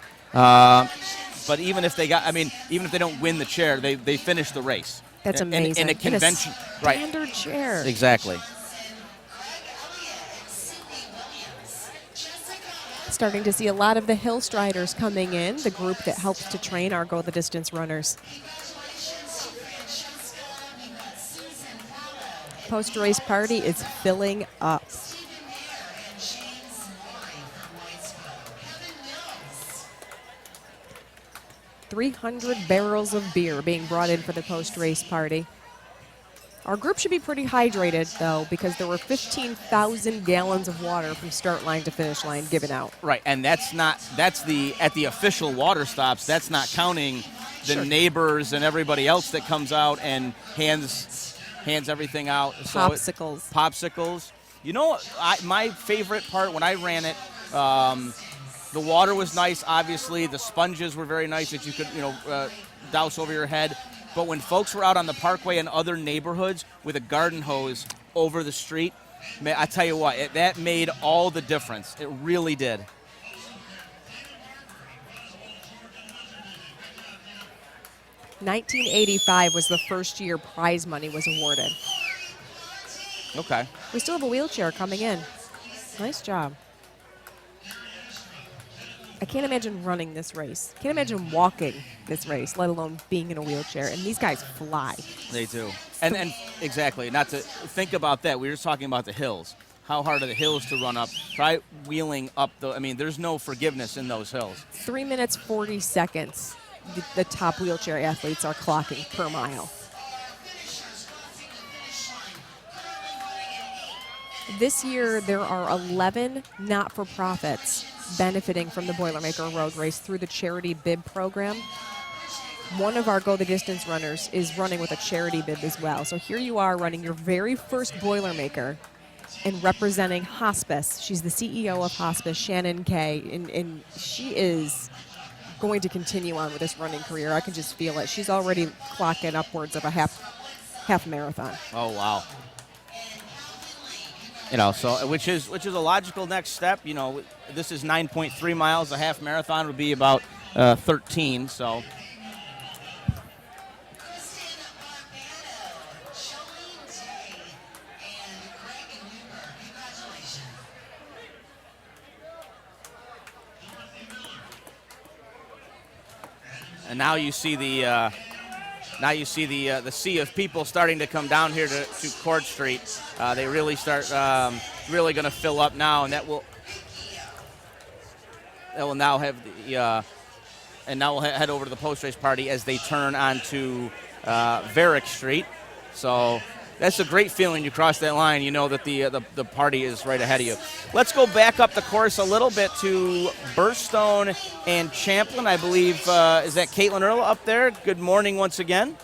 But even if they don't win the chair, they finish the race. That's amazing. In a convention, standard chair. Exactly. Starting to see a lot of the hill striders coming in, the group that helps to train our go the distance runners. Post-race party is filling up. $300 barrels of beer being brought in for the post-race party. Our group should be pretty hydrated, though, because there were 15,000 gallons of water from start line to finish line given out. Right, and that's at the official water stops. That's not counting the neighbors and everybody else that comes out and hands everything out. Popsicles. Popsicles. You know, my favorite part when I ran it, the water was nice, obviously. The sponges were very nice that you could, douse over your head. But when folks were out on the Parkway and other neighborhoods with a garden hose over the street, I tell you what, that made all the difference. It really did. $1985 was the first year prize money was awarded. Okay. We still have a wheelchair coming in. Nice job. can't imagine running this race. Can't imagine walking this race, let alone being in a wheelchair. And these guys fly. They do. And exactly, not to think about that. We were just talking about the hills. How hard are the hills to run up? Try wheeling up there's no forgiveness in those hills. 3 minutes, 40 seconds. The top wheelchair athletes are clocking per mile. This year, there are 11 not-for-profits benefiting from the Boilermaker Road Race through the charity bib program. One of our Go the Distance runners is running with a charity bib as well. So here you are running your very first Boilermaker and representing hospice. She's the CEO of hospice, Shannon Kay, and she is going to continue on with this running career. I can just feel it. She's already clocking upwards of a half marathon. Oh, wow. So which is a logical next step. This is 9.3 miles. A half marathon would be about 13. So. And now you see the sea of people starting to come down here to Court Street. They really start really going to fill up now, and that will now have and now we'll head over to the post-race party as they turn onto Varick Street. So that's a great feeling. You cross that line, you know that the party is right ahead of you. Let's go back up the course a little bit to Burstone and Champlin. I believe, is that Caitlin Earl up there? Good morning once again.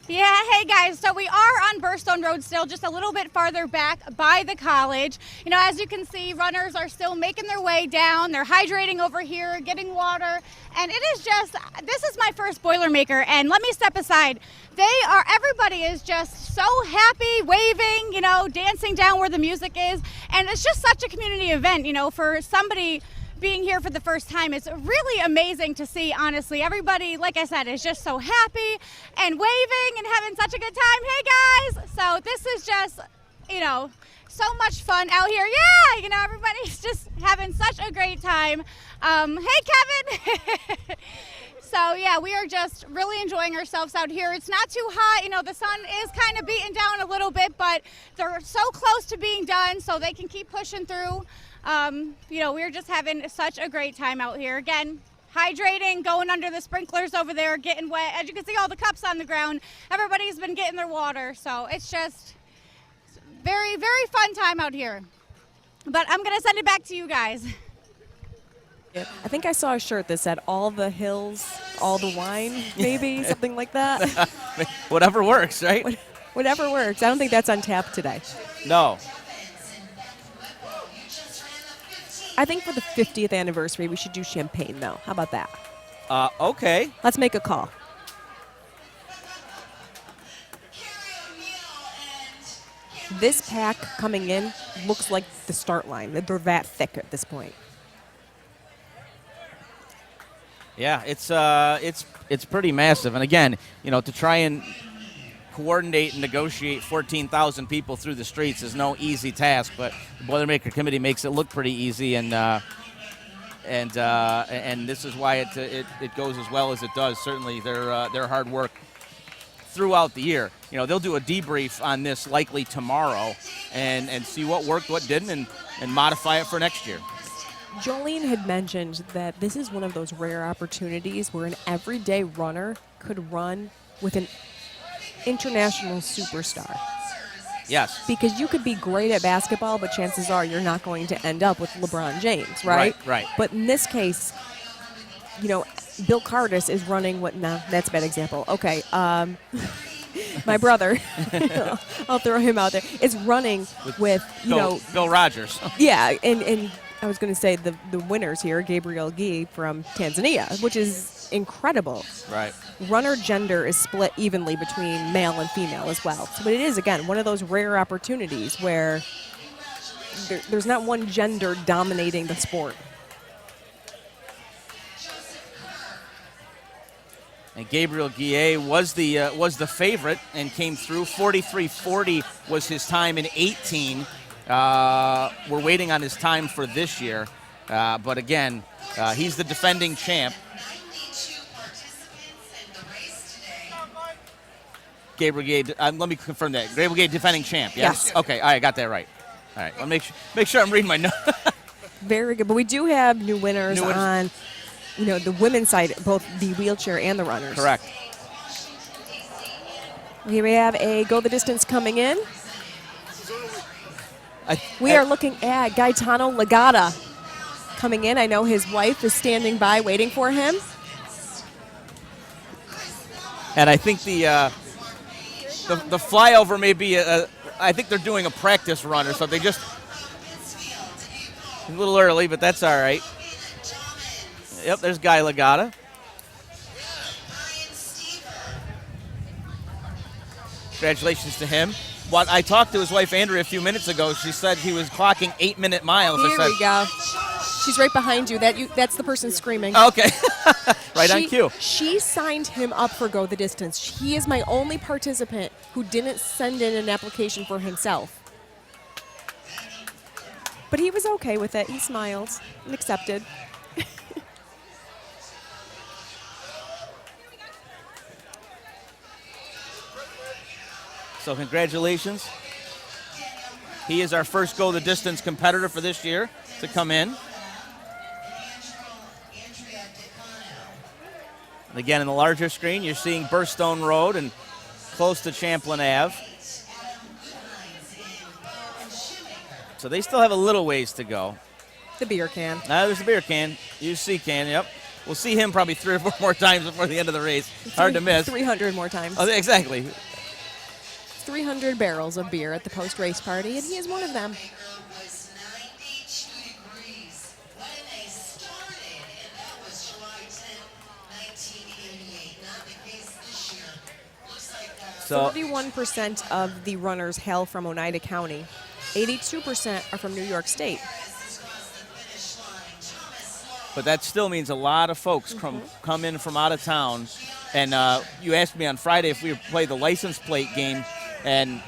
Yeah, hey guys, so we are on Burstone Road still, just a little bit farther back by the college. As you can see, runners are still making their way down. They're hydrating over here, getting water, and it is just, this is my first Boilermaker, and let me step aside. Everybody is just so happy, waving, dancing down where the music is, and it's just such a community event, for somebody being here for the first time. It's really amazing to see, honestly. Everybody, like I said, is just so happy and waving and having such a good time. Hey guys! So this is just, so much fun out here. Yeah, everybody's just having such a great time. Hey Kevin! So yeah, we are just really enjoying ourselves out here. It's not too hot, the sun is kind of beating down a little bit, but they're so close to being done so they can keep pushing through. We're just having such a great time out here. Again, hydrating, going under the sprinklers over there, getting wet. As you can see, all the cups on the ground. Everybody's been getting their water, so it's just very, very fun time out here. But I'm going to send it back to you guys. I think I saw a shirt that said all the hills, all the wine, maybe, something like that. Whatever works, right? Whatever works. I don't think that's on tap today. No. I think for the 50th anniversary, we should do champagne, though. How about that? Okay. Let's make a call. This pack coming in looks like the start line. They're that thick at this point. Yeah, it's pretty massive. And again, to try and coordinate and negotiate 14,000 people through the streets is no easy task, but the Boilermaker Committee makes it look pretty easy, and this is why it goes as well as it does. Certainly, their hard work throughout the year. They'll do a debrief on this likely tomorrow, and see what worked, what didn't, and modify it for next year. Jolene had mentioned that this is one of those rare opportunities where an everyday runner could run with an international superstar. Yes. Because you could be great at basketball, but chances are you're not going to end up with LeBron James, right? Right. But in this case, Bill Cardis is running that's a bad example. Okay. My brother, I'll throw him out there, is running with Bill Rogers. Yeah, and I was going to say the winners here, Gabriel Guy from Tanzania, which is incredible. Right. Runner gender is split evenly between male and female as well. So, but it is, again, one of those rare opportunities where there's not one gender dominating the sport. And Gabriel Guillet was the favorite and came through. 43:40 was his time in 18. We're waiting on his time for this year. But again, he's the defending champ. Gabriel Gay, let me confirm that. Gabriel Gay, defending champ. Yes. Okay. All right. Got that right. All right. I'll make sure I'm reading my notes. Very good. But we do have new winners New winners. on, the women's side, both the wheelchair and the runners. Correct. Here we have a go the distance coming in. We are looking at Gaetano Legata coming in. I know his wife is standing by waiting for him. And I think the flyover may be I think they're doing a practice run or something. Just a little early, but that's all right. Yep, there's Guy Legata. Congratulations to him. Well, I talked to his wife Andrea a few minutes ago. She said he was clocking 8-minute miles. Here we go. She's right behind you. That's the person screaming. Okay. On cue. She signed him up for Go the Distance. He is my only participant who didn't send in an application for himself. But he was okay with it. He smiled and accepted. So congratulations. He is our first Go the Distance competitor for this year to come in. And again, in the larger screen, you're seeing Burstone Road and close to Champlain Ave. So they still have a little ways to go. The beer can. There's the beer can. UC can, yep. We'll see him probably 3 or 4 more times before the end of the race. Hard to miss. 300 more times. Oh, exactly. 300 barrels of beer at the post-race party, and he is one of them. So 41% of the runners hail from Oneida County. 82% are from New York State. But that still means a lot of folks come in from out of town. And you asked me on Friday if we play the license plate game. And,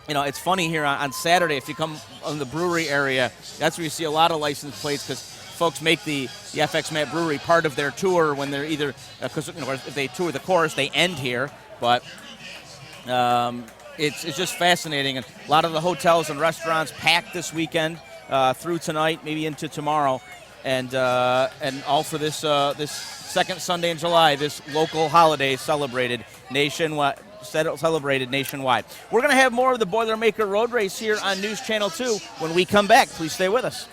it's funny here on Saturday, if you come on the brewery area, that's where you see a lot of license plates because folks make the FX Mat Brewery part of their tour when they're either, because if they tour the course, they end here. But it's just fascinating. And a lot of the hotels and restaurants packed this weekend through tonight, maybe into tomorrow. And all for this second Sunday in July, this local holiday celebrated nationwide. We're going to have more of the Boilermaker Road Race here on News Channel 2 when we come back. Please stay with us.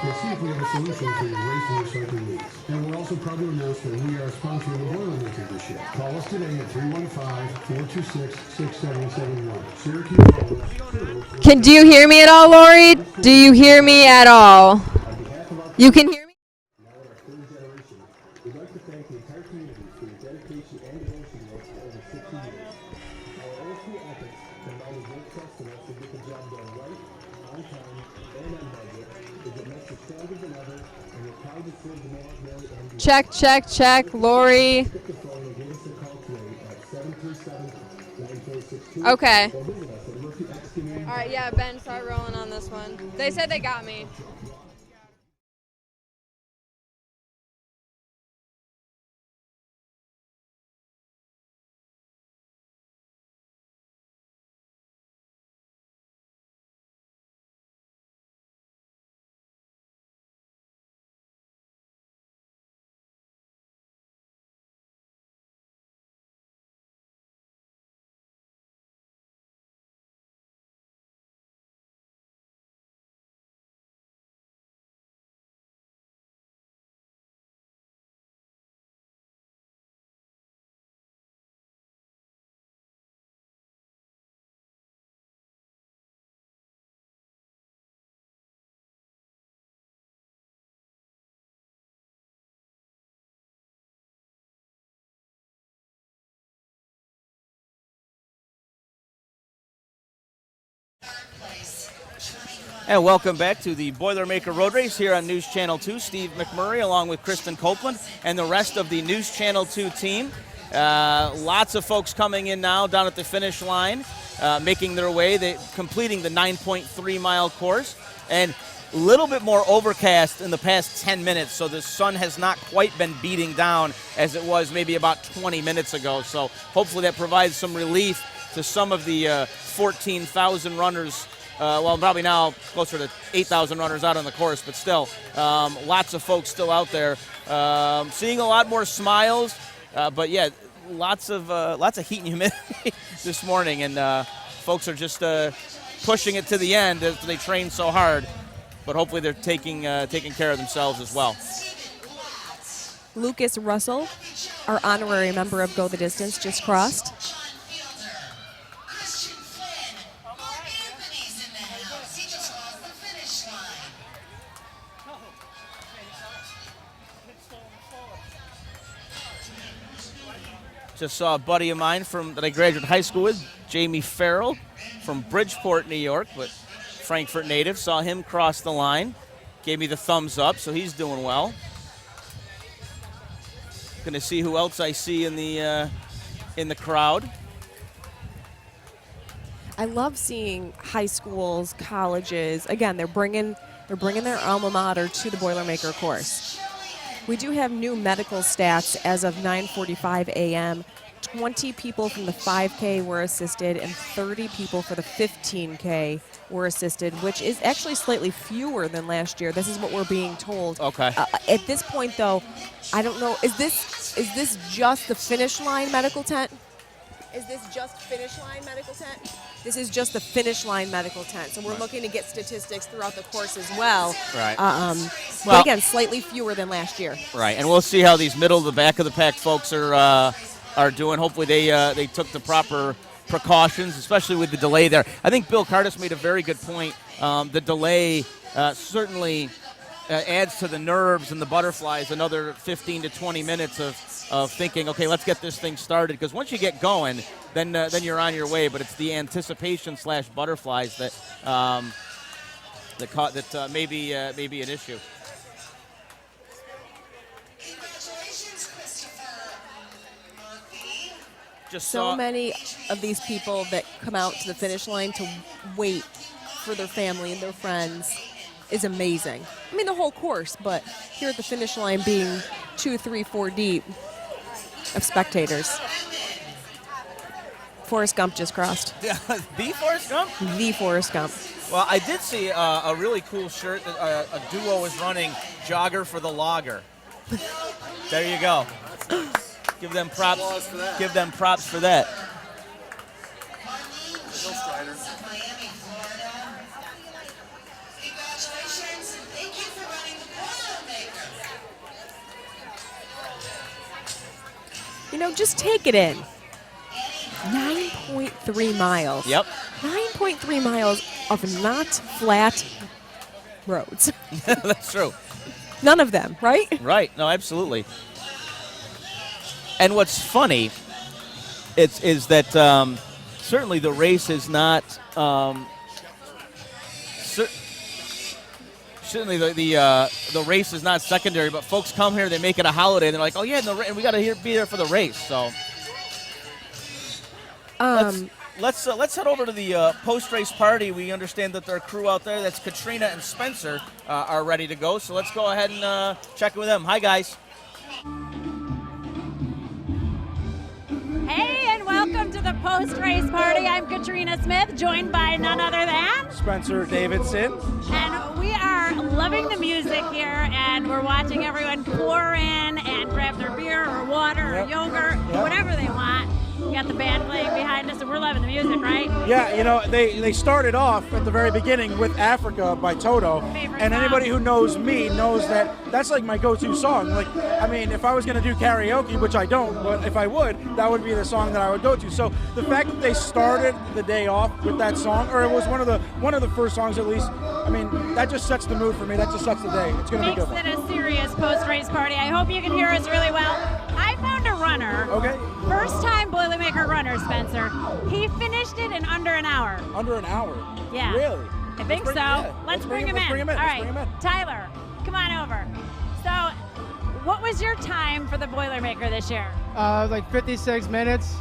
Let's see if we have a solution for your racing or cycling needs. And we're also proud to announce that we are sponsoring the Boilermaker this year. Call us today at 315-426-6771. Syracuse. Do you hear me at all, Lori? Do you hear me at all? You can hear me? Now at our third generation, we'd like to thank the entire community for your dedication and devotion to us for over 60 years. Our old school ethics combined with your trust in us to get the job done right, on time, and on budget is what makes us stronger than ever, and we're proud to serve the Mary and Check, check, check, Lori. pick the phone and give us a call today at 737-9462. Okay. Or visit us at Murphy Excavating. All right, yeah, Ben, start rolling on this one. They said they got me. And welcome back to the Boilermaker Road Race here on News Channel 2. Steve McMurray along with Kristen Copeland and the rest of the News Channel 2 team. Lots of folks coming in now down at the finish line, making their way, completing the 9.3-mile course. And a little bit more overcast in the past 10 minutes, so the sun has not quite been beating down as it was maybe about 20 minutes ago. So hopefully that provides some relief to some of the 14,000 runners. Well, probably now closer to 8,000 runners out on the course, but still, lots of folks still out there. Seeing a lot more smiles, but yeah, lots of heat and humidity this morning, and folks are just pushing it to the end as they train so hard. But hopefully they're taking care of themselves as well. Lucas Russell, our honorary member of Go the Distance, just crossed. Just saw a buddy of mine that I graduated high school with, Jamie Farrell from Bridgeport, New York, but Frankfurt native. Saw him cross the line, gave me the thumbs up, so he's doing well. Going to see who else I see in the crowd. I love seeing high schools, colleges. Again, they're bringing their alma mater to the Boilermaker course. We do have new medical stats as of 9:45 a.m. 20 people from the 5K were assisted and 30 people for the 15K were assisted, which is actually slightly fewer than last year. This is what we're being told. Okay. At this point, though, I don't know. Is this just the finish line medical tent? Is this just finish line medical tent? This is just the finish line medical tent. So we're looking to get statistics throughout the course as well. Right. But again, slightly fewer than last year. Right, and we'll see how these middle of the back of the pack folks are doing. Hopefully they took the proper precautions, especially with the delay there. I think Bill Cardis made a very good point. The delay certainly adds to the nerves and the butterflies, another 15 to 20 minutes of thinking, okay, let's get this thing started. Because once you get going, then you're on your way. But it's the anticipation / butterflies that may be an issue. So many of these people that come out to the finish line to wait for their family and their friends is amazing. I mean, the whole course, but here at the finish line being 2, 3, 4 deep of spectators. Forrest Gump just crossed. The Forrest Gump? The Forrest Gump. Well, I did see a really cool shirt that a duo is running, Jogger for the Logger. There you go. Give them props. Give them props for that. You know, just take it in. 9.3 miles. Yep. 9.3 miles of not flat roads. That's true. None of them, right? Right. No, absolutely. And what's funny is that certainly the race is not certainly the race is not secondary, but folks come here, they make it a holiday, and they're like, oh yeah, and we got to be there for the race. So let's head over to the post-race party. We understand that their crew out there, that's Katrina and Spencer, are ready to go. So let's go ahead and check in with them. Hi guys. Hey, and welcome to the post-race party. I'm Katrina Smith, joined by none other than Spencer Davidson. And we are loving the music here, and we're watching everyone pour in and grab their beer or water or yogurt, whatever they want. We got the band playing behind us, and we're loving the music, right? Yeah, you know, they started off at the very beginning with Africa by Toto. And anybody who knows me knows that that's like my go-to song. Like, I mean, if I was going to do karaoke, which I don't, but if I would, that would be the song that I would go to. So the fact that they started the day off with that song, or it was one of the first songs at least, I mean, that just sets the mood for me. That just sets the day. It's going to be good. Makes it a serious post-race party. I hope you can hear us really well. I found a runner. Okay. First time Boilermaker runner, Spencer. He finished it in under an hour. Under an hour? Yeah. Really? I think so. Let's bring him in. All right, Tyler, come on over. So, what was your time for the Boilermaker this year? Like 56 minutes.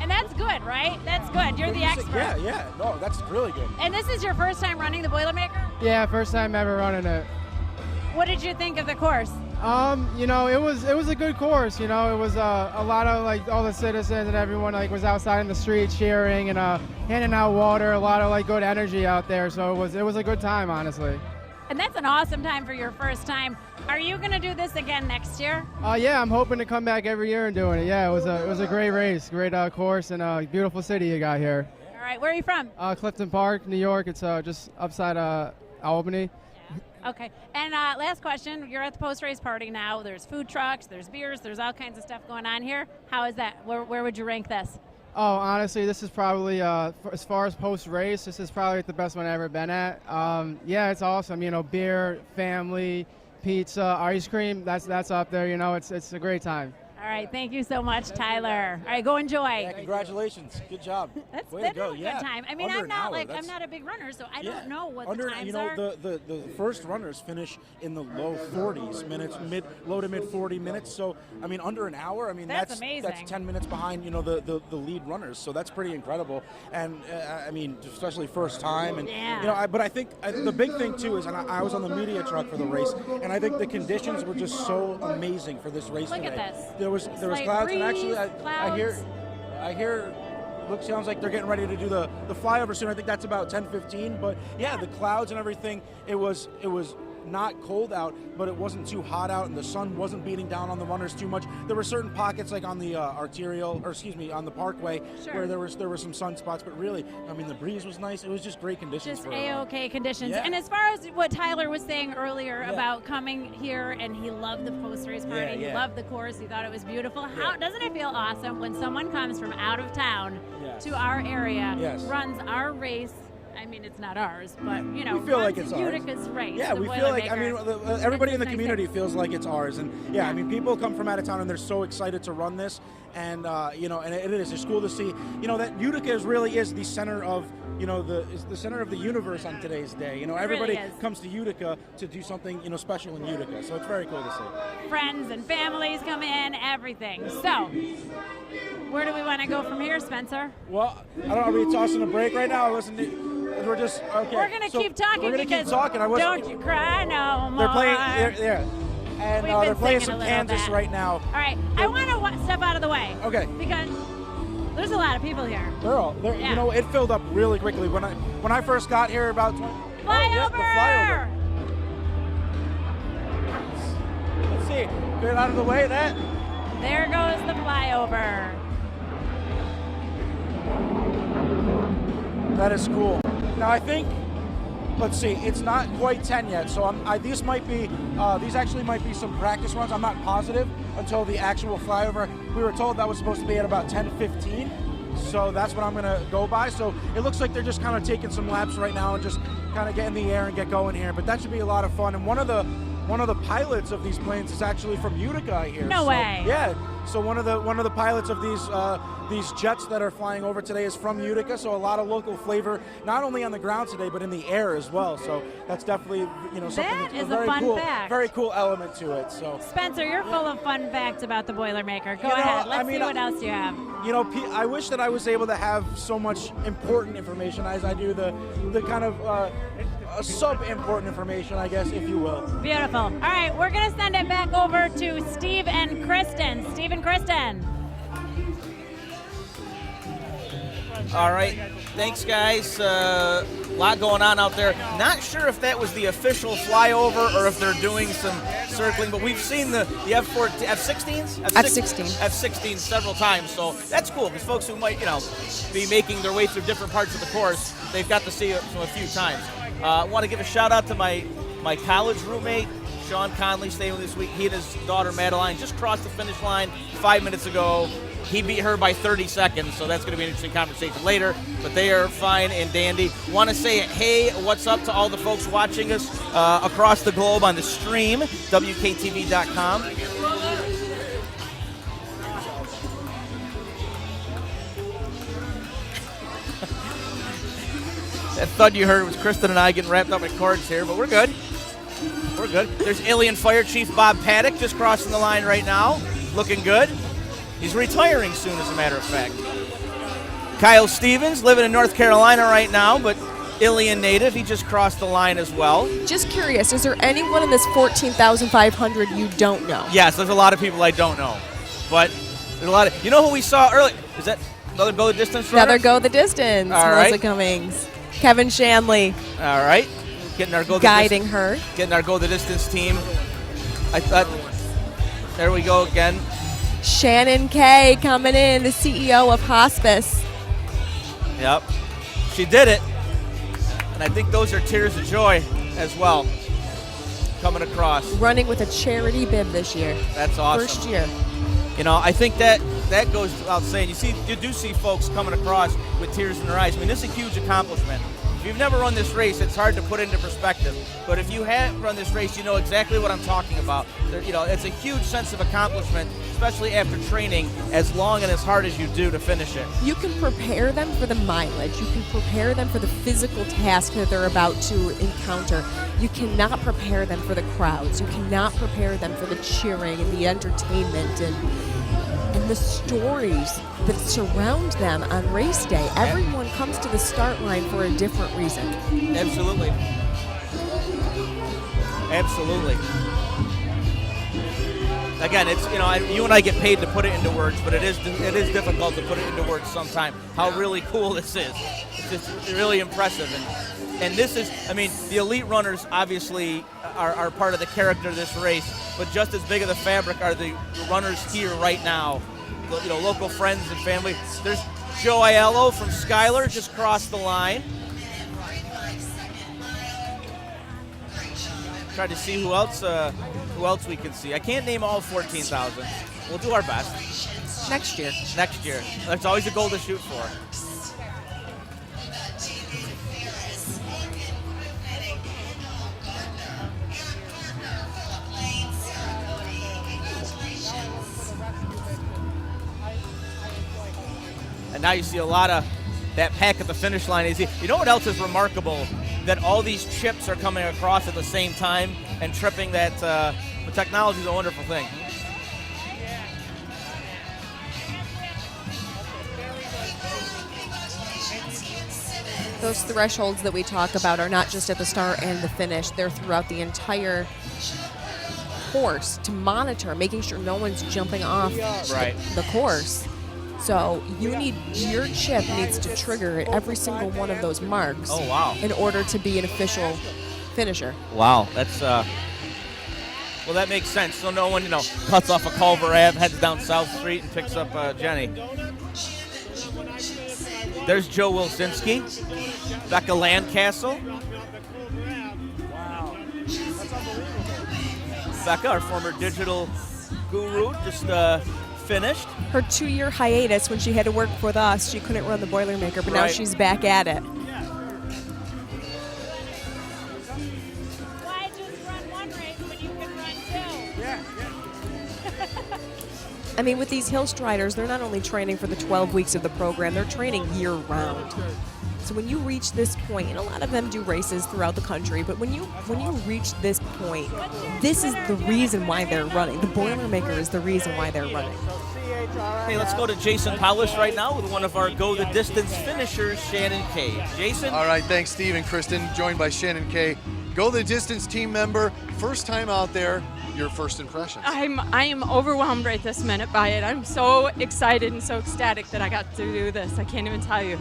And that's good, right? That's good. You're the expert. Yeah. No, that's really good. And this is your first time running the Boilermaker? Yeah, first time ever running it. What did you think of the course? You know, it was a good course. You know, it was a lot of like all the citizens and everyone like was outside in the street cheering and handing out water. A lot of like good energy out there. So it was a good time, honestly. And that's an awesome time for your first time. Are you going to do this again next year? Yeah, I'm hoping to come back every year and doing it. Yeah, it was a great race, great course, and a beautiful city you got here. All right, where are you from? Clifton Park, New York. It's just upside Albany. Okay, and last question. You're at the post-race party now. There's food trucks, there's beers, there's all kinds of stuff going on here. How is that? Where would you rank this? Oh, honestly, this is probably, as far as post-race, this is probably the best one I've ever been at. Yeah, it's awesome. You know, beer, family, pizza, ice cream, that's up there. You know, it's a great time. All right, thank you so much, Tyler. All right, go enjoy. Yeah, congratulations. Good job. That's Way been to go. a good time. I mean, Under an hour. I'm not a big runner, so I don't know what the times you know, are. The first runners finish in the low 40s minutes, low to mid 40 minutes. So I mean, under an hour. I mean, that's amazing. That's 10 minutes behind, you know, the lead runners. So that's pretty incredible. And I mean, especially first time. And you know, but I think the big thing too is, and I was on the media truck for the race, and I think the conditions were just so amazing for this race today. Look at this. There was clouds, and actually I hear. Sounds like they're getting ready to do the flyover soon. I think that's about 10:15. But yeah, the clouds and everything. It was not cold out, but it wasn't too hot out, and the sun wasn't beating down on the runners too much. There were certain pockets, like on the on the Parkway, where there were some sunspots. But really, I mean, the breeze was nice. It was just great conditions. Just A-OK conditions. Yeah. And as far as what Tyler was saying earlier about coming here, and he loved the post-race party, he loved the course, he thought it was beautiful. How doesn't it feel awesome when someone comes from out of town to our area, runs our race? I mean, it's not ours, but, you know, we feel like it's Utica's ours. race. Yeah, we feel like, I mean, everybody in the community feels like it's ours. And, yeah, I mean, people come from out of town, and they're so excited to run this. And, you know, and it is. It's cool to see, you know, that Utica really is the center of, you know, is the center of the universe on today's day. You know, everybody comes to Utica to do something, you know, special in Utica. So it's very cool to see. Friends and families come in, everything. So, where do we want to go from here, Spencer? Well, I don't know. Are we tossing a break right now? We're just okay. We're gonna keep talking. We're gonna because keep talking. Don't you cry no more. They're playing. And they're playing some Kansas right now. All right, I want to step out of the way. Okay. Because there's a lot of people here. You know, it filled up really quickly when I first got here about. Flyover. The flyover. Let's see. Get out of the way. There goes the flyover. That is cool. Now I think, let's see, it's not quite 10 yet, so these actually might be some practice runs. I'm not positive until the actual flyover. We were told that was supposed to be at about 10:15, so that's what I'm gonna go by. So it looks like they're just kind of taking some laps right now and just kind of get in the air and get going here. But that should be a lot of fun. And one of the pilots of these planes is actually from Utica, I hear. No way. Yeah. So one of the pilots of these jets that are flying over today is from Utica. So a lot of local flavor, not only on the ground today, but in the air as well. So that's definitely something that that's is very a fun cool, fact. very cool element to it. So Spencer, you're full of fun facts about the Boilermaker. Go ahead. Let's see what else you have. You know, I wish that I was able to have so much important information as I do the kind of sub-important information, I guess, if you will. Beautiful. All right, we're going to send it back over to Steve and Kristen. Steve and Kristen. All right. Thanks, guys. A lot going on out there. Not sure if that was the official flyover or if they're doing some circling, but we've seen the F-16s? F-16 several times, so that's cool because folks who might, be making their way through different parts of the course, they've got to see it a few times. I want to give a shout out to my college roommate, Sean Conley, staying with this week. He and his daughter Madeline just crossed the finish line 5 minutes ago. He beat her by 30 seconds, so that's going to be an interesting conversation later. But they are fine and dandy. Want to say, hey, what's up to all the folks watching us across the globe on the stream, WKTV.com. That thud you heard was Kristen and I getting wrapped up in cords here, but we're good. We're good. There's Alien Fire Chief Bob Paddock just crossing the line right now, looking good. He's retiring soon, as a matter of fact. Kyle Stevens, living in North Carolina right now, but Ilion native. He just crossed the line as well. Just curious, is there anyone in this 14,500 you don't know? Yes, there's a lot of people I don't know, but there's a lot of. You know who we saw early? Is that another go the distance runner? Another go the distance. All Melissa right. Cummings, Kevin Shanley. All right, getting our go the guiding her. Getting our go the distance team. I thought. There we go again. Shannon Kay coming in, the CEO of Hospice. Yep, she did it. And I think those are tears of joy as well coming across. Running with a charity bib this year. That's awesome. First year. You know, I think that goes without saying. You do see folks coming across with tears in their eyes. I mean, this is a huge accomplishment. If you've never run this race, it's hard to put into perspective. But if you have run this race, you know exactly what I'm talking about. You know, it's a huge sense of accomplishment, especially after training as long and as hard as you do to finish it. You can prepare them for the mileage. You can prepare them for the physical task that they're about to encounter. You cannot prepare them for the crowds. You cannot prepare them for the cheering and the entertainment and the stories that surround them on race day. Everyone comes to the start line for a different reason. Absolutely. Absolutely. Again, it's you and I get paid to put it into words, but it is difficult to put it into words sometimes. How really cool this is. It's just really impressive, and this is. I mean, the elite runners obviously are part of the character of this race, but just as big of the fabric are the runners here right now. You know, local friends and family. There's Joe Aiello from Schuyler just crossed the line. Try to see who else we can see. I can't name all 14,000. We'll do our best. Next year. Next year. That's always a goal to shoot for. And now you see a lot of that pack at the finish line. You know what else is remarkable? That all these chips are coming across at the same time and tripping that. The technology is a wonderful thing. Those thresholds that we talk about are not just at the start and the finish. They're throughout the entire course to monitor, making sure no one's jumping off the course. So your chip needs to trigger at every single one of those marks. Oh, wow. In order to be an official finisher. Wow, that's well, that makes sense. So no one cuts off a Culver Ave, heads down South Street, and picks up Jenny. There's Joe Wilsinski, Becca Landcastle. Wow, that's unbelievable. Becca, our former digital guru, just finished. Her 2-year hiatus when she had to work with us, she couldn't run the Boilermaker, but now she's back at it. Why just run one race when you can run two? Yeah. I mean, with these hill striders, they're not only training for the 12 weeks of the program, they're training year-round. So when you reach this point, and a lot of them do races throughout the country, but when you reach this point, this is the reason why they're running. The Boilermaker is the reason why they're running. Hey, let's go to Jason Powlis right now with one of our go the distance finishers, Shannon Kay. Jason? All right, thanks, Steve and Kristen, joined by Shannon Kay. Go the distance team member, first time out there, your first impressions. I am overwhelmed right this minute by it. I'm so excited and so ecstatic that I got to do this. I can't even tell you.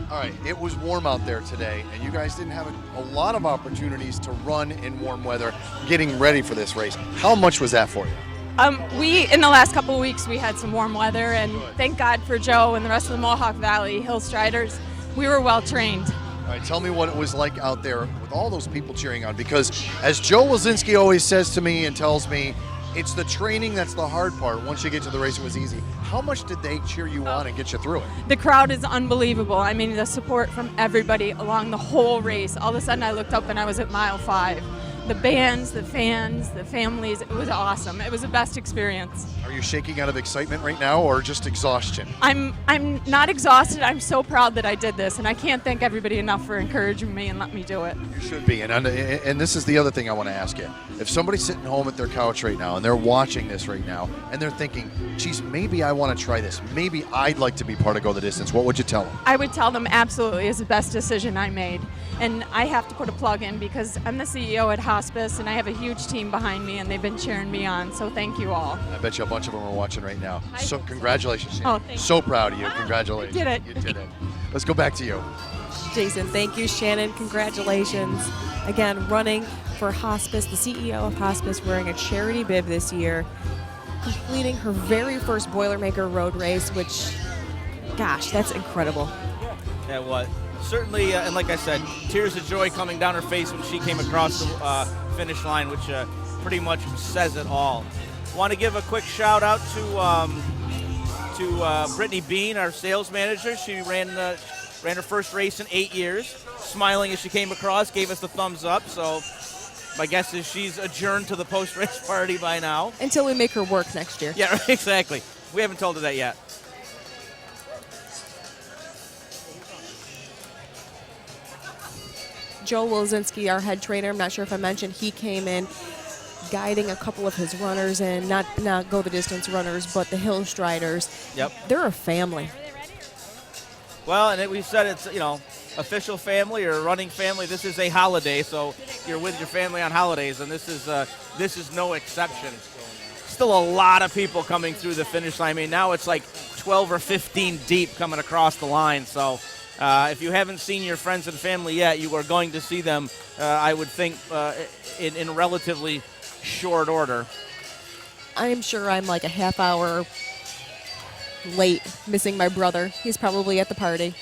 All right, it was warm out there today, and you guys didn't have a lot of opportunities to run in warm weather getting ready for this race. How much was that for you? In the last couple of weeks, we had some warm weather, and thank God for Joe and the rest of the Mohawk Valley Hill Striders. We were well trained. All right, tell me what it was like out there with all those people cheering on, because as Joe Wilsinski always says to me and tells me, it's the training that's the hard part. Once you get to the race, it was easy. How much did they cheer you on and get you through it? The crowd is unbelievable. I mean, the support from everybody along the whole race. All of a sudden, I looked up and I was at mile 5. the bands, the fans, the families. It was awesome. It was the best experience. Are you shaking out of excitement right now or just exhaustion? I'm not exhausted. I'm so proud that I did this, and I can't thank everybody enough for encouraging me and letting me do it. You should be. And this is the other thing I want to ask you. If somebody's sitting home at their couch right now and they're watching this right now and they're thinking, geez, maybe I want to try this. Maybe I'd like to be part of Go the Distance. What would you tell them? I would tell them absolutely it's the best decision I made. And I have to put a plug in because I'm the CEO at Hospice and I have a huge team behind me and they've been cheering me on. So thank you all. I bet you a bunch of them are watching right now. So congratulations. Oh, thank so proud of you. Congratulations. You did it. You did it. Let's go back to you. Jason, thank you. Shannon, congratulations. Again, running for Hospice, the CEO of Hospice, wearing a charity bib this year, completing her very first Boilermaker road race, which, gosh, that's incredible. Yeah, what? Certainly, and like I said, tears of joy coming down her face when she came across the finish line, which pretty much says it all. Want to give a quick shout out to Brittany Bean, our sales manager. She ran her first race in 8 years, smiling as she came across, gave us the thumbs up. So my guess is she's adjourned to the post-race party by now. Until we make her work next year. Yeah, exactly. We haven't told her that yet. Joe Wilzinski, our head trainer, I'm not sure if I mentioned, he came in guiding a couple of his runners in, not Go the Distance runners, but the Hill Striders. Yep. They're a family. Well, and we said it's, official family or running family. This is a holiday, so you're with your family on holidays, and this is no exception. Still a lot of people coming through the finish line. I mean, now it's like 12 or 15 deep coming across the line, so if you haven't seen your friends and family yet, you are going to see them, I would think, in relatively short order. I am sure I'm like a half hour late missing my brother. He's probably at the party.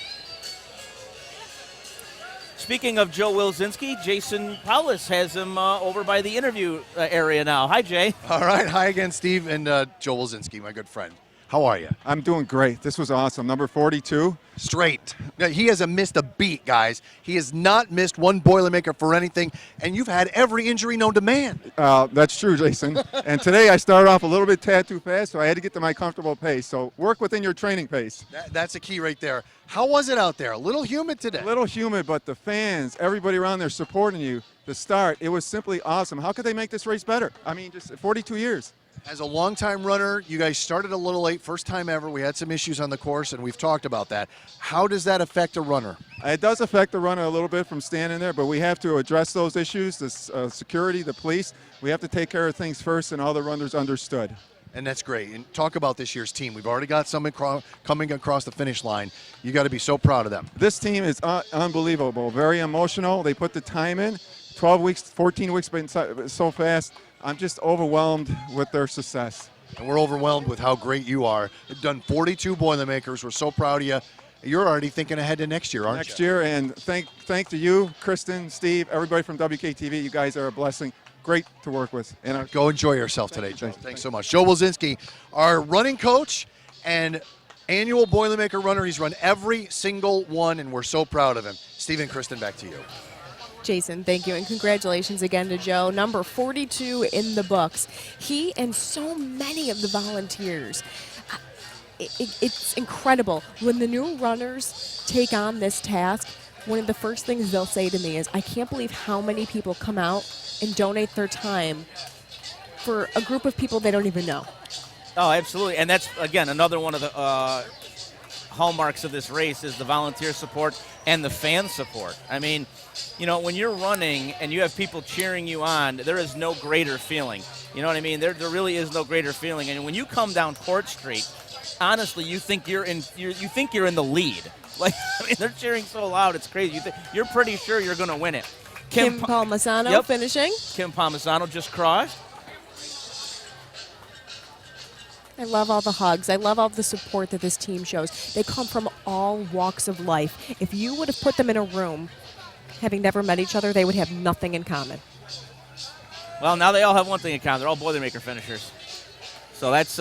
Speaking of Joe Wilzinski, Jason Paulus has him over by the interview area now. Hi, Jay. All right. Hi again, Steve, and Joe Wilzinski, my good friend. How are you? I'm doing great. This was awesome. Number 42. Straight. Now, he hasn't missed a beat, guys. He has not missed one Boilermaker for anything, and you've had every injury known to man. That's true, Jason. And today I started off a little bit tad too fast, so I had to get to my comfortable pace. So work within your training pace. That's a key right there. How was it out there? A little humid today? A little humid, but the fans, everybody around there supporting you, the start, it was simply awesome. How could they make this race better? I mean, just 42 years. As a longtime runner, you guys started a little late, first time ever. We had some issues on the course, and we've talked about that. How does that affect a runner? It does affect the runner a little bit from standing there, but we have to address those issues, the security, the police. We have to take care of things first, and all the runners understood. And that's great. And talk about this year's team. We've already got some coming across the finish line. You got to be so proud of them. This team is unbelievable, very emotional. They put the time in. 12 weeks, 14 weeks, been so fast. I'm just overwhelmed with their success. And we're overwhelmed with how great you are. You've done 42 Boilermakers. We're so proud of you. You're already thinking ahead to next year, aren't you? Next year, and thank to you, Kristen, Steve, everybody from WKTV. You guys are a blessing. Great to work with. And go enjoy yourself today, Joe. Thanks so much. Joe Wilzinski, our running coach and annual Boilermaker runner. He's run every single one, and we're so proud of him. Steve and Kristen, back to you. Jason, thank you, and congratulations again to Joe. Number 42 in the books. He and so many of the volunteers. It's incredible. When the new runners take on this task, one of the first things they'll say to me is, I can't believe how many people come out and donate their time for a group of people they don't even know. Oh, absolutely. And that's, again, another one of the hallmarks of this race is the volunteer support and the fan support. I mean, when you're running and you have people cheering you on, there is no greater feeling. You know what I mean? There really is no greater feeling. And when you come down Court Street, honestly, you think you're in the lead. Like, I mean, they're cheering so loud, it's crazy. You're pretty sure you're going to win it. Kim Palmisano finishing. Kim Palmisano just crossed. I love all the hugs. I love all the support that this team shows. They come from all walks of life. If you would have put them in a room, having never met each other, they would have nothing in common. Well, now they all have one thing in common. They're all Boilermaker finishers. So that's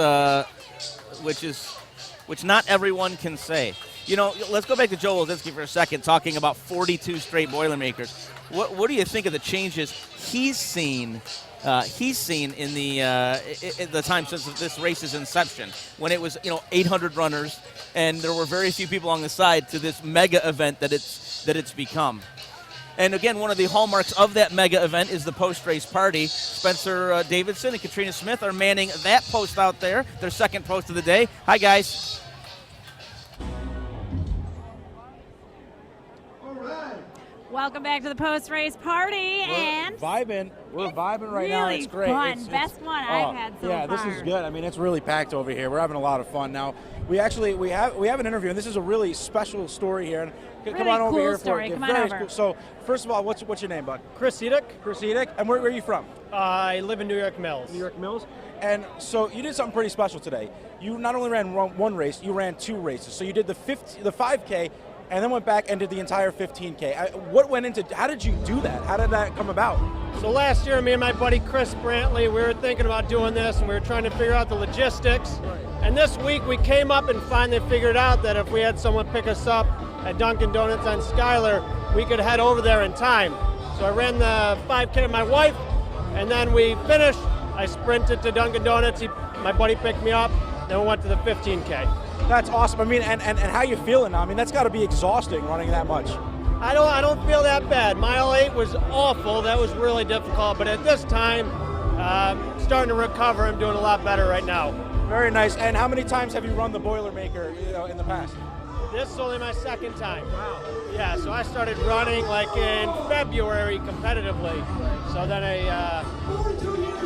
which not everyone can say. You know, let's go back to Joe Lozinski for a second, talking about 42 straight Boilermakers. What do you think of the changes he's seen in the time since this race's inception, when it was 800 runners and there were very few people on the side, to this mega event that it's become? And again, one of the hallmarks of that mega event is the post-race party. Spencer Davidson and Katrina Smith are manning that post out there, their second post of the day. Hi, guys. Welcome back to the post-race party, and We're vibing right now. really It's great. fun. Best one I've had so yeah, far. this is good. I mean, it's really packed over here. We're having a lot of fun now. We have an interview, and this is a really special story here. And come Really on over cool here story. for it. Come on Very over. cool. So, first of all, what's your name, bud? Chris Edick. Chris Edick. And where are you from? I live in New York Mills. New York Mills. And so you did something pretty special today. You not only ran one race, you ran two races. So you did the 5K, and then went back and did the entire 15K. What went into? How did you do that? How did that come about? So last year, me and my buddy Chris Brantley, we were thinking about doing this, and we were trying to figure out the logistics. And this week, we came up and finally figured out that if we had someone pick us up at Dunkin' Donuts on Schuyler, we could head over there in time. So I ran the 5K with my wife, and then we finished. I sprinted to Dunkin' Donuts. My buddy picked me up. Then we went to the 15K. That's awesome. I mean, and how you feeling now? I mean, that's got to be exhausting running that much. I don't feel that bad. Mile 8 was awful. That was really difficult. But at this time, starting to recover. I'm doing a lot better right now. Very nice. And how many times have you run the Boilermaker, in the past? This is only my second time. Wow. Yeah, so I started running like in February competitively. So then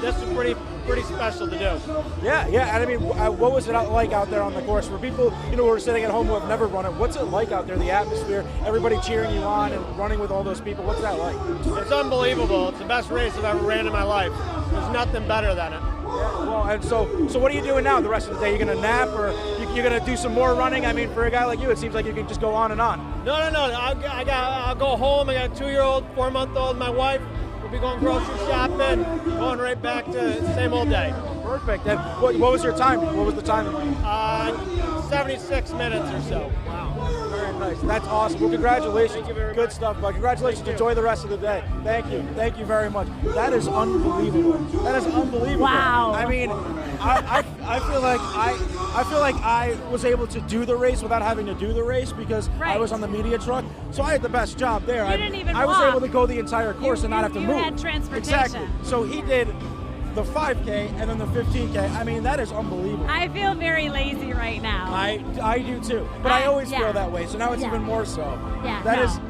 this is pretty special to do. Yeah. And I mean, what was it like out there on the course for people, who are sitting at home who have never run it? What's it like out there? The atmosphere, everybody cheering you on and running with all those people. What's that like? It's unbelievable. It's the best race I've ever ran in my life. There's nothing better than it. Yeah, well, and so what are you doing now the rest of the day? You're going to nap, or you're going to do some more running? I mean, for a guy like you, it seems like you can just go on and on. No. I'll go home. I got a 2-year-old, 4-month-old, my wife. We'll be going grocery shopping, going right back to the same old day. Perfect. And what was your time? What was the time? 76 minutes or so. Wow. Very nice. That's awesome. Well, congratulations. Thank you very much. Good stuff, bud. Congratulations. Enjoy the rest of the day. Thank you. Thank you very much. That is unbelievable. That is unbelievable. Wow. I mean, I feel like I was able to do the race without having to do the race because I was on the media truck. So I had the best job there. You didn't even I was walk. able to go the entire course and not have to move. You had transportation. Exactly. So he did the 5K and then the 15K. I mean, that is unbelievable. I feel very lazy right now. I do too, but I always feel that way. So now it's even more so. Yeah,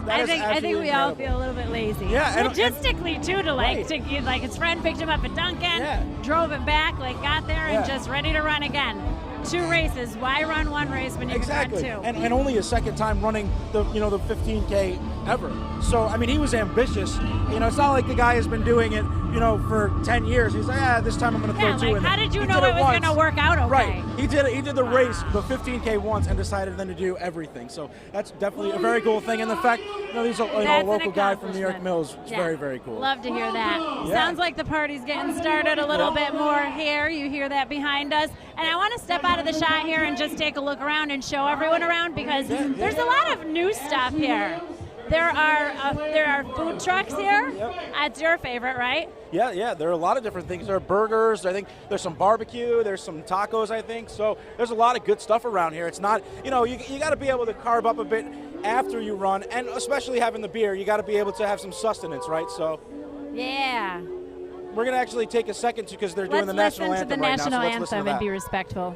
I think we all feel a little bit lazy. Yeah, and logistically too, to his friend picked him up at Dunkin', drove him back, got there and just ready to run again. 2 races. Why run one race when you can run 2? And only his second time running the 15K ever. So I mean, he was ambitious. It's not like the guy has been doing it for 10 years. He's like, this time I'm going to throw 2 in. How did you know it was going to work out okay? Right. He did the race, the 15K once, and decided then to do everything. So that's definitely a very cool thing. And the fact, he's a local guy from New York Mills. It's very, very cool. Love to hear that. Yeah. Sounds like the party's getting started a little bit more here. You hear that behind us. And I want to step out of the shot here and just take a look around and show everyone around because there's a lot of new stuff here. There are food trucks here. That's your favorite, right? Yeah. There are a lot of different things. There are burgers. I think there's some barbecue. There's some tacos, I think. So there's a lot of good stuff around here. It's not, you got to be able to carb up a bit after you run, and especially having the beer, you got to be able to have some sustenance, right? So. Yeah. We're going to actually take a second because they're doing the national anthem right now. Let's listen to the national anthem and that. be respectful.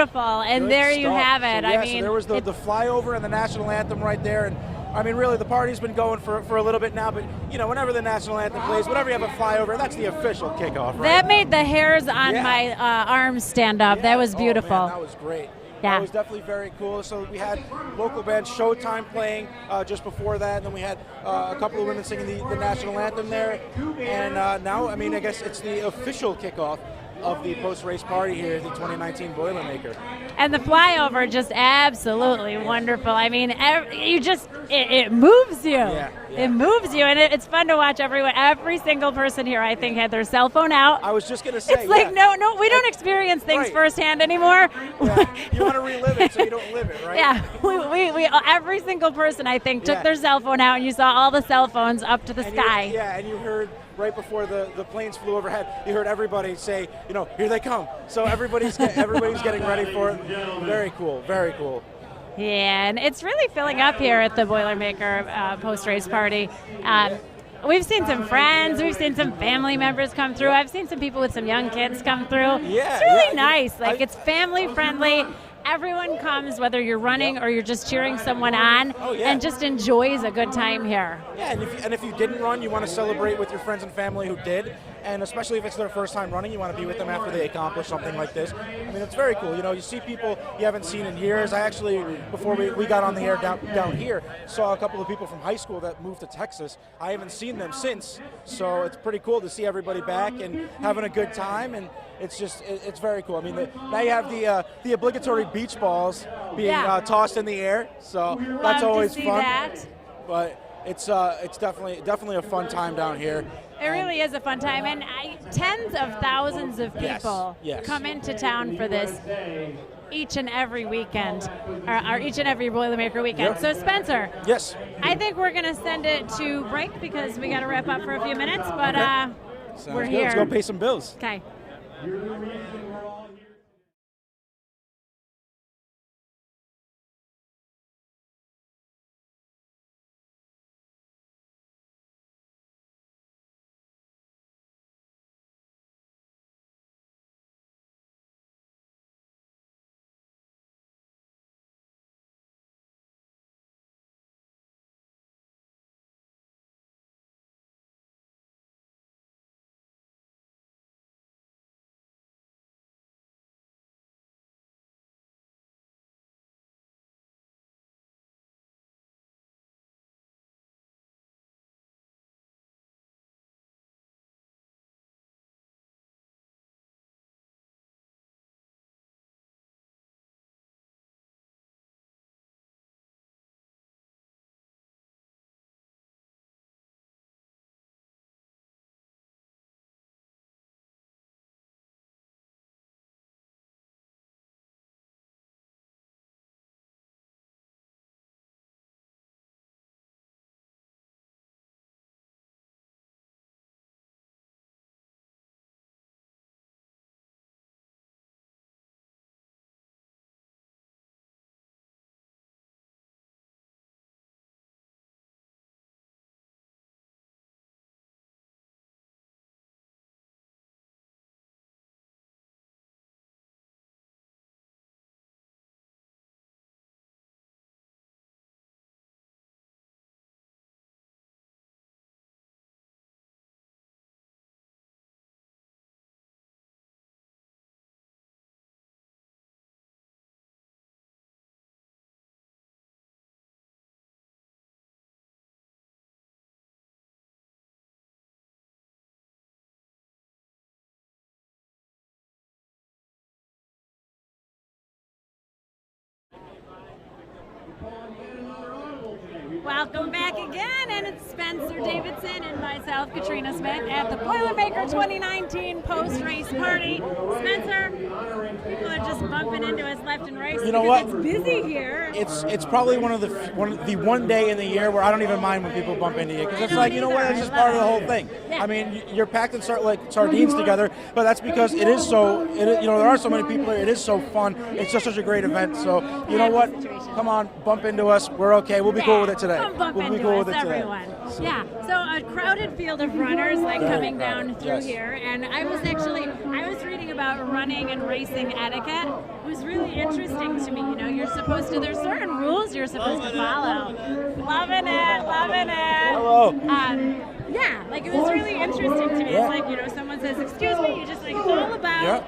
beautiful. And Good there you stuff. have it. So, yeah, I mean, so there was the flyover and the national anthem right there. And I mean, really, the party's been going for a little bit now, but, you know, whenever the national anthem plays, whenever you have a flyover, that's the official kickoff, right? that made the hairs on my arms stand up. That was beautiful. Oh, man, that was great. Yeah. That was definitely very cool. So we had local band Showtime playing just before that, and then we had a couple of women singing the national anthem there. And now, I mean, I guess it's the official kickoff of the post-race party here at the 2019 Boilermaker. And the flyover, just absolutely wonderful. I mean, it moves you. It moves you, and it's fun to watch everyone. Every single person here, I think, had their cell phone out. I was just going to say, it's like, no, we don't experience things firsthand anymore. Yeah. You want to relive it so you don't live it, right? Yeah, we every single person, I think, took their cell phone out, and you saw all the cell phones up to the sky. And you heard right before the planes flew overhead, you heard everybody say, you know, here they come. So everybody's getting ready for it. Very cool, very cool. Yeah, and it's really filling up here at the Boilermaker post-race party. We've seen some friends, we've seen some family members come through. I've seen some people with some young kids come through. Yeah, it's really nice. Like, it's family friendly. Everyone comes, whether you're running or you're just cheering someone on, and just enjoys a good time here. Yeah, and if you didn't run, you want to celebrate with your friends and family who did, and especially if it's their first time running, you want to be with them after they accomplish something like this. I mean, it's very cool. You know, you see people you haven't seen in years. I actually, before we got on the air down here, saw a couple of people from high school that moved to Texas. I haven't seen them since, so it's pretty cool to see everybody back and having a good time, and it's very cool. I mean, now you have the obligatory beach balls being tossed in the air, so that's always fun. That. But it's definitely a fun time down here. It really is a fun time, and tens of thousands of people come into town for this each and every weekend, or each and every Boilermaker weekend. So, Spencer. Yes. I think we're going to send it to break because we got to wrap up for a few minutes, but we're good. here. Let's go pay some bills. Okay. Welcome back again, and it's Spencer Davidson and myself, Katrina Smith, at the Boilermaker 2019 post-race party. Spencer, people are just bumping into us left and right. You know what? It's busy here. It's probably one of the one day in the year where I don't even mind when people bump into you, because it's like, you know what, it's just part of the whole thing. I mean, you're packed and like sardines together, but that's because it is so. You know, there are so many people here. It is so fun. It's just such a great event. So you know what? Come on, bump into us. We're okay. We'll be cool with it today. today. Come bump We'll be into cool us, with it today. everyone. Yeah. So a crowded field of runners coming down through Yes. here, and I was reading about running and racing etiquette. It was really interesting to me. You know, there's certain rules you're supposed to follow. Loving it. Hello. Yeah, like it was really interesting to me. Yeah. It's like, someone says, "Excuse me," you just like it's all about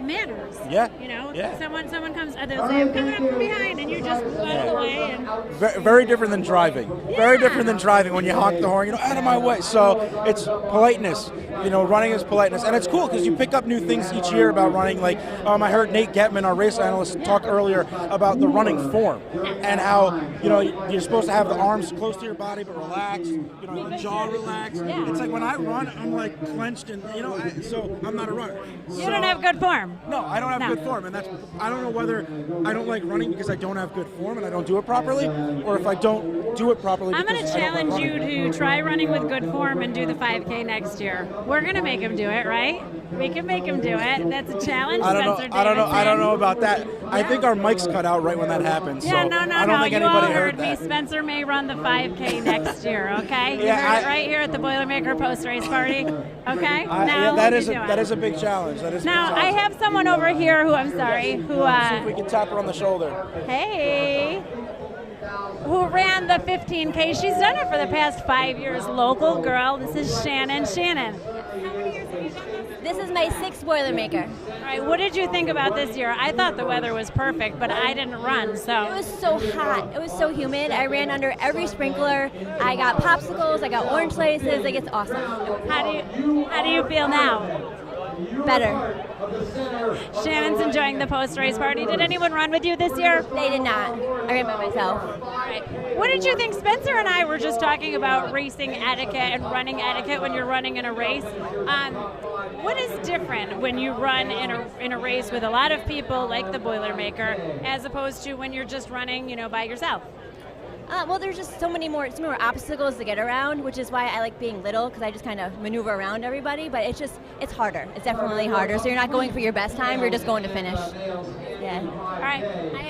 manners. Yeah. Yeah. Someone comes, they'll say, "I'm coming up from behind," and you just move out of the way. And Very different than driving. Very different than driving when you honk the horn, out of my way. So it's politeness. Running is politeness. And it's cool because you pick up new things each year about running. Like, I heard Nate Getman, our race analyst, talk earlier about the running form and how, you're supposed to have the arms close to your body but relaxed, the jaw relaxed. It's like when I run, I'm like clenched and, so I'm not a runner. You don't have good form. No, I don't have good form. And I don't know whether I don't like running because I don't have good form and I don't do it properly, or if I don't do it properly I'm going because to I don't like challenge running. you to try running with good form and do the 5K next year. We're going to make him do it, right? We can make him do it. That's a challenge, I don't know. Spencer I don't know. I don't Davidson. know about that. I think our mic's cut out right when that happens. Yeah, so no. I don't think You anybody all heard me. that. Spencer may run the 5K next year, okay? You Yeah, heard it right here at the Boilermaker post-race party, okay? Now that let is me do it. that is a big challenge. That is. Now, a big I challenge. have someone over here who, I'm sorry, who, See if we can tap her on the shoulder. hey, who ran the 15K. She's done it for the past 5 years. Local girl. This is Shannon. Shannon, This is my 6th Boilermaker. all right, what did you think about this year? I thought the weather was perfect, but I didn't run, so. It was so hot. It was so humid. I ran under every sprinkler. I got popsicles. I got orange slices. Like, it's awesome. How do you feel now? Better. Shannon's enjoying the post-race party. Did anyone run with you this year? They did not. I ran by myself. All right. What did you think? Spencer and I were just talking about racing etiquette and running etiquette when you're running in a race. What is different when you run in a race with a lot of people like the Boilermaker as opposed to when you're just running, by yourself? Well, there's just so many more obstacles to get around, which is why I like being little, because I just kind of maneuver around everybody. But it's harder. It's definitely harder. So you're not going for your best time. You're just going to finish. Yeah. All right.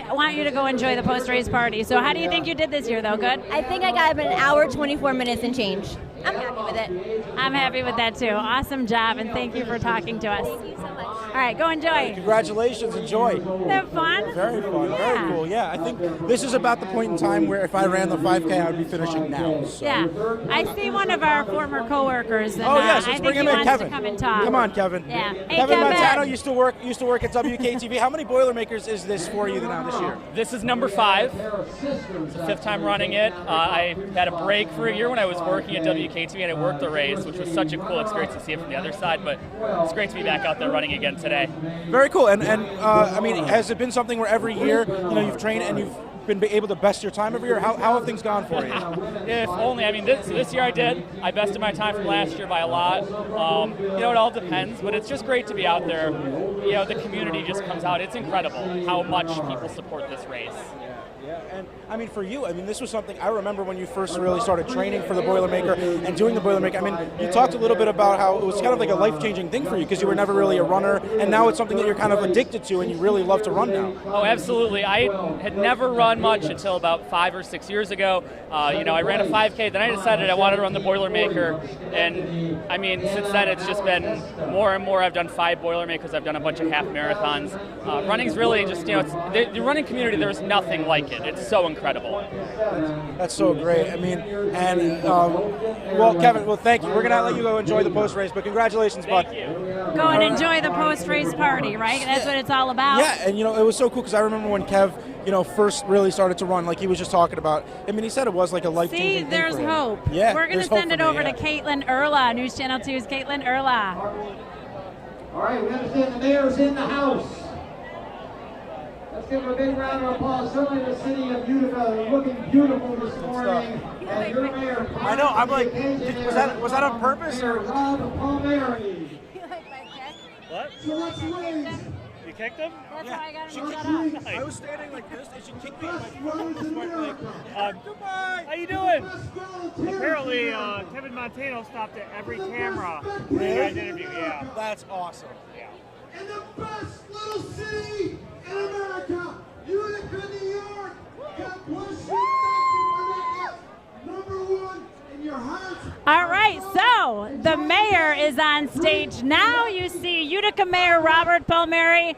I want you to go enjoy the post-race party. So how do you think you did this year, though? Good? I think I got an hour, 24 minutes and change. I'm happy with it. I'm happy with that, too. Awesome job, and thank you for talking to us. Thank you so much. All right, go enjoy. Congratulations. Enjoy. Have fun? Very fun. Very cool. Yeah, I think this is about the point in time where if I ran the 5K, I would be finishing now. So. Yeah, I see one of our former coworkers. And, yes, I let's think bring he him in, wants Kevin. to come and talk. Come on, Kevin. Yeah. Hey, Kevin Montano used to work at WKTV. How many Boilermakers is this for you now this year? This is number 5. It's the 5th time running it. I had a break for a year when I was working at WKTV and I worked the race, which was such a cool experience to see it from the other side. But it's great to be back out there running again today. Very cool. And I mean, has it been something where every year, you've trained and you've been able to best your time every year? How have things gone for you? If only. I mean, this year I did. I bested my time from last year by a lot. It all depends, but it's just great to be out there. The community just comes out. It's incredible how much people support this race. Yeah, and I mean, for you, this was something I remember when you first really started training for the Boilermaker and doing the Boilermaker. I mean, you talked a little bit about how it was kind of like a life-changing thing for you because you were never really a runner, and now it's something that you're kind of addicted to and you really love to run now. Oh, absolutely. I had never run much until about 5 or 6 years ago. I ran a 5K, then I decided I wanted to run the Boilermaker, and I mean, since then it's just been more and more. I've done 5 Boilermakers, I've done a bunch of half marathons. Running's really just, it's the running community, there's nothing like it. It's so incredible. That's so great. I mean, and Kevin, thank you. We're gonna let you go enjoy the post race, but congratulations, bud. Thank you. Go and enjoy the post-race party, right? That's what it's all about. Yeah, and it was so cool because I remember when Kev, first really started to run, like he was just talking about. I mean, he said it was like a life-changing See, thing there's for him. hope. Yeah, We're going to there's hope send it for me, over yeah. to Caitlin Erla, News Channel 2's Caitlin Erla. All right, we understand the mayor's in the house. Let's give him a big round of applause. Certainly the city of Utica looking beautiful this morning. And your mayor, I know. I'm like, was that on purpose or? What? So let's raise. You kicked him? That's how I got She him kicked set up. me. I was standing like this, and she kicked me. How you doing? Apparently, Kevin Montano stopped at every camera. Really? Interview, yeah. That's awesome. Yeah. In the best little city in America, Utica, New York. God bless you. Thank you for that. is on stage now. You see Utica Mayor Robert Palmieri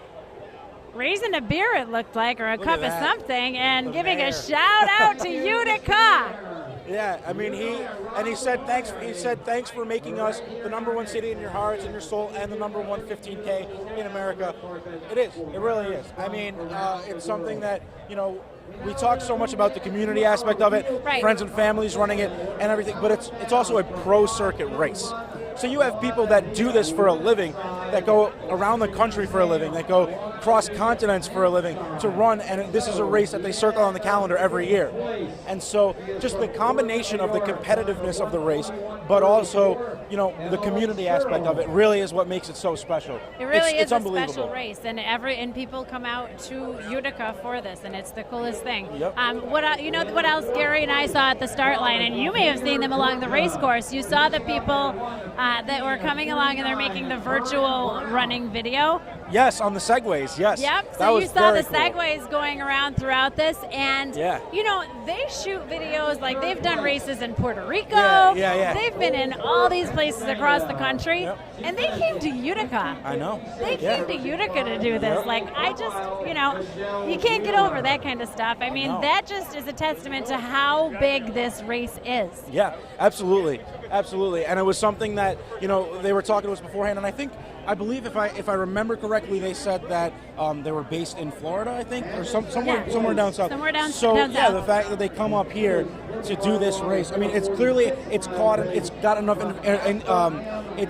raising a beer, it looked like, or a Look cup at of that. something, and The giving mayor. a shout out to Utica. Yeah, I mean he said thanks. He said thanks for making us the #1 city in your hearts and your soul, and the #1 15K in America. It is. It really is. I mean, it's something that we talk so much about the community aspect of it, Right. friends and families running it, and everything. But it's also a pro circuit race. So you have people that do this for a living, that go around the country for a living, that go cross continents for a living to run, and this is a race that they circle on the calendar every year. And so just the combination of the competitiveness of the race, but also the community aspect of it really is what makes it so special. It really it's is a unbelievable. special race, and people come out to Utica for this, and it's the coolest thing. Yep. What else Gary and I saw at the start line, and you may have seen them along the race course. You saw the people that were coming along, and they're making the virtual running video. Yes, on the segways. Yes. Yep. That So was you saw the very cool. segways going around throughout this, and Yeah. they shoot videos like they've done races in Puerto Rico. Yeah. They've been in all these places across the country, and they came to Utica. I know. They came to Utica to do this. Yep. Like, I just, you can't get over that kind of stuff. I mean, No. that just is a testament to how big this race is. Yeah, absolutely. And it was something that they were talking to us beforehand, and I believe if I remember correctly, they said that they were based in Florida, I think, or somewhere down south. Somewhere down So down yeah, south. the fact that they come up here to do this race, I mean, it's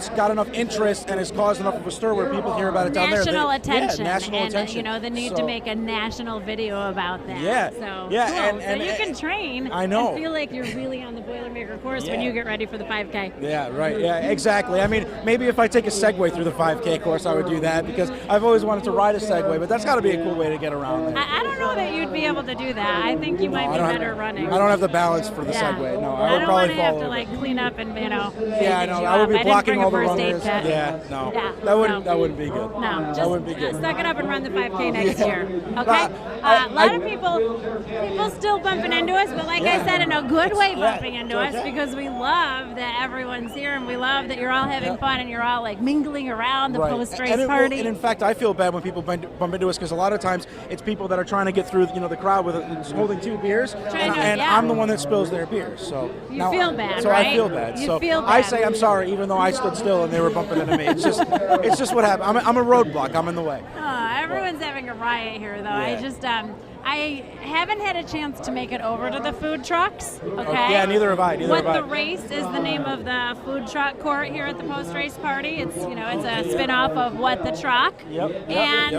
got enough interest and has caused enough of a stir where people hear about it down there. National Yeah, attention. national and, attention. the need to So- make a national video about that. Yeah, So, yeah, cool. and so you can train I know. and feel like you're really on the Boilermaker course when Yeah. you get ready for the 5K. Yeah, right. Yeah, exactly. I mean, maybe if I take a Segway through the 5K course, I would do that because I've always wanted to ride a Segway, but that's got to be a cool way to get around there. I don't know that you'd be able to do that. I think you might I be don't better have, running. I don't have the balance for the Segway. No, I would don't probably want to fall have to over. clean up and Yeah, I know. I would be blocking all the runners. Kit. Yeah, no. Yeah, That wouldn't be good. No, that just wouldn't be good. suck it up and run the 5K next Yeah. year. Okay. A lot of people still bumping into us, but like I Yeah. said, in a good way Yeah. bumping into Sure, us yeah. because we love that everyone's here and we love that you're all having Yeah. fun and you're all like mingling around the Right. post-race And party. and in fact, I feel bad when people bump into us because a lot of times it's people that are trying to get through, the crowd with just holding 2 beers, and yeah. I'm the one that spills their beers. So You now- feel bad, So right? I feel bad. You so feel I bad. say I'm sorry, even though I stood still and they were bumping into me. It's just what happened. I'm a roadblock. I'm in the way. Everyone's having a riot here, though. Yeah. I haven't had a chance to make it over to the food trucks. Okay. Yeah, neither have I. What the Race is the name of the food truck court here at the post-race party. It's it's a spin-off of What the Truck. Yep. And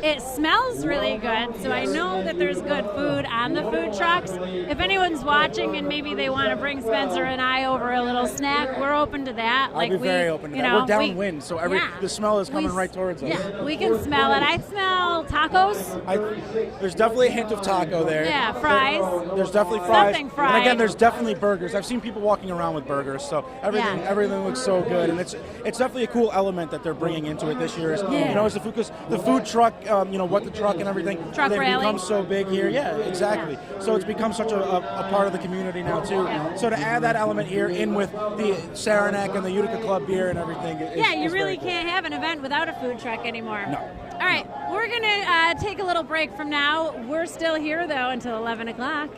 it smells really good, so I know that there's good food on the food trucks. If anyone's watching and maybe they want to bring Spencer and I over a little snack, we're open to that. I'd be very open to that. We're downwind, so the smell is coming right towards us. Yeah, we can smell it. I smell tacos. There's definitely a hint of taco there. Yeah, fries. There's definitely fries. Something fried. And again, there's definitely burgers. I've seen people walking around with burgers, so everything looks so good, and it's definitely a cool element that they're bringing into it this year. Is is the food, because the food truck, what the truck and everything, Truck they've rally. become so big here. Yeah, exactly. So it's become such a part of the community now too. So to add that element here in with the Saranac and the Utica Club beer and everything. You really can't have an event without a food truck anymore. No. All right, we're going to take a little break from now. We're still here, though, until 11 o'clock.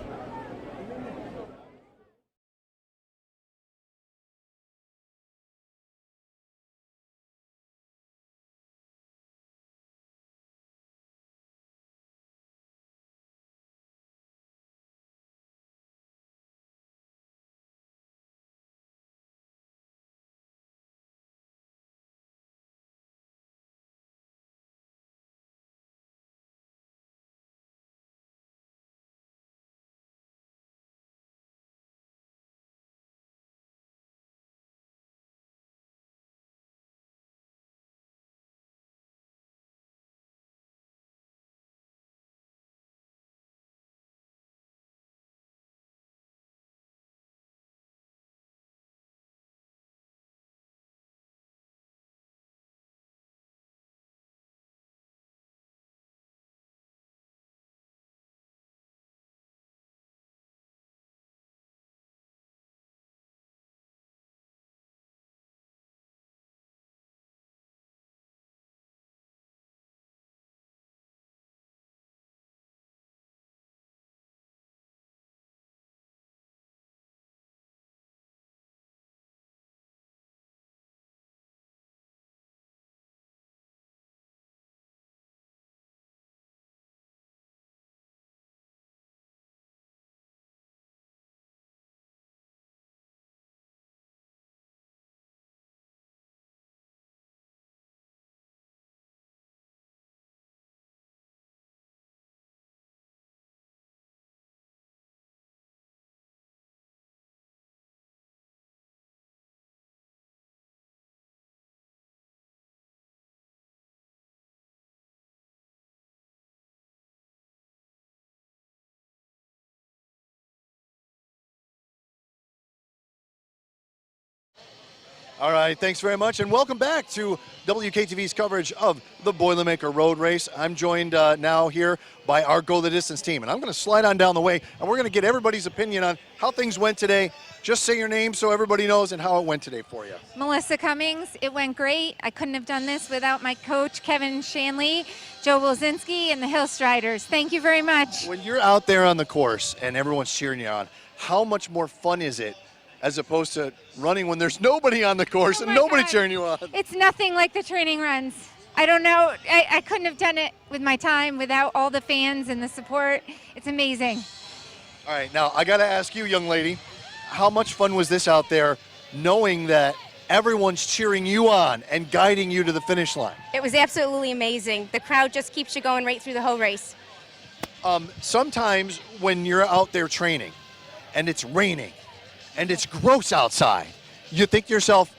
All right, thanks very much, and welcome back to WKTV's coverage of the Boilermaker Road Race. I'm joined now here by our Go the Distance team, and I'm going to slide on down the way, and we're going to get everybody's opinion on how things went today. Just say your name so everybody knows and how it went today for you. Melissa Cummings, it went great. I couldn't have done this without my coach, Kevin Shanley, Joe Wilzinski, and the Hill Striders. Thank you very much. When you're out there on the course and everyone's cheering you on, how much more fun is it as opposed to running when there's nobody on the course and nobody cheering you on? It's nothing like the training runs. I don't know. I couldn't have done it with my time without all the fans and the support. It's amazing. All right, now I got to ask you, young lady, how much fun was this out there knowing that everyone's cheering you on and guiding you to the finish line? It was absolutely amazing. The crowd just keeps you going right through the whole race. Sometimes when you're out there training and it's raining and it's gross outside, you think to yourself,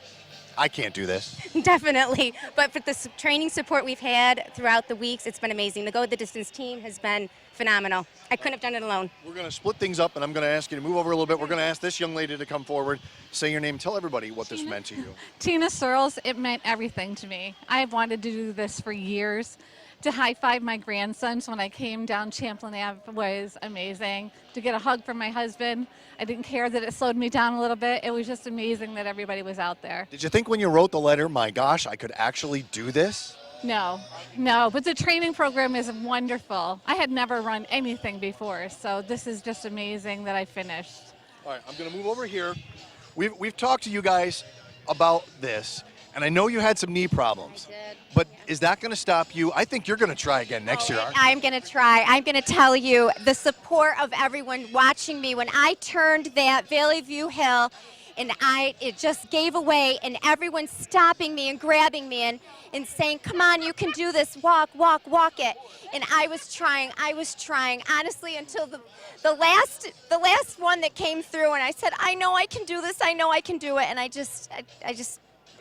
I can't do this. Definitely. But for the training support we've had throughout the weeks, it's been amazing. The Go the Distance team has been phenomenal. I couldn't have done it alone. We're going to split things up, and I'm going to ask you to move over a little bit. We're going to ask this young lady to come forward, say your name, tell everybody what this meant to you. Tina Searles, it meant everything to me. I've wanted to do this for years. To high-five my grandsons when I came down Champlain Ave was amazing. To get a hug from my husband, I didn't care that it slowed me down a little bit. It was just amazing that everybody was out there. Did you think when you wrote the letter, my gosh, I could actually do this? No, but the training program is wonderful. I had never run anything before, so this is just amazing that I finished. All right, I'm going to move over here. We've talked to you guys about this, and I know you had some knee problems. I did. But is that going to stop you? I think you're going to try again next year, aren't you? I'm going to try. I'm going to tell you the support of everyone watching me when I turned that Valley View hill, and it just gave away, and everyone stopping me and grabbing me and saying, come on, you can do this, walk it. And I was trying, honestly, until the last one that came through, and I said, I know I can do this, I know I can do it, and I just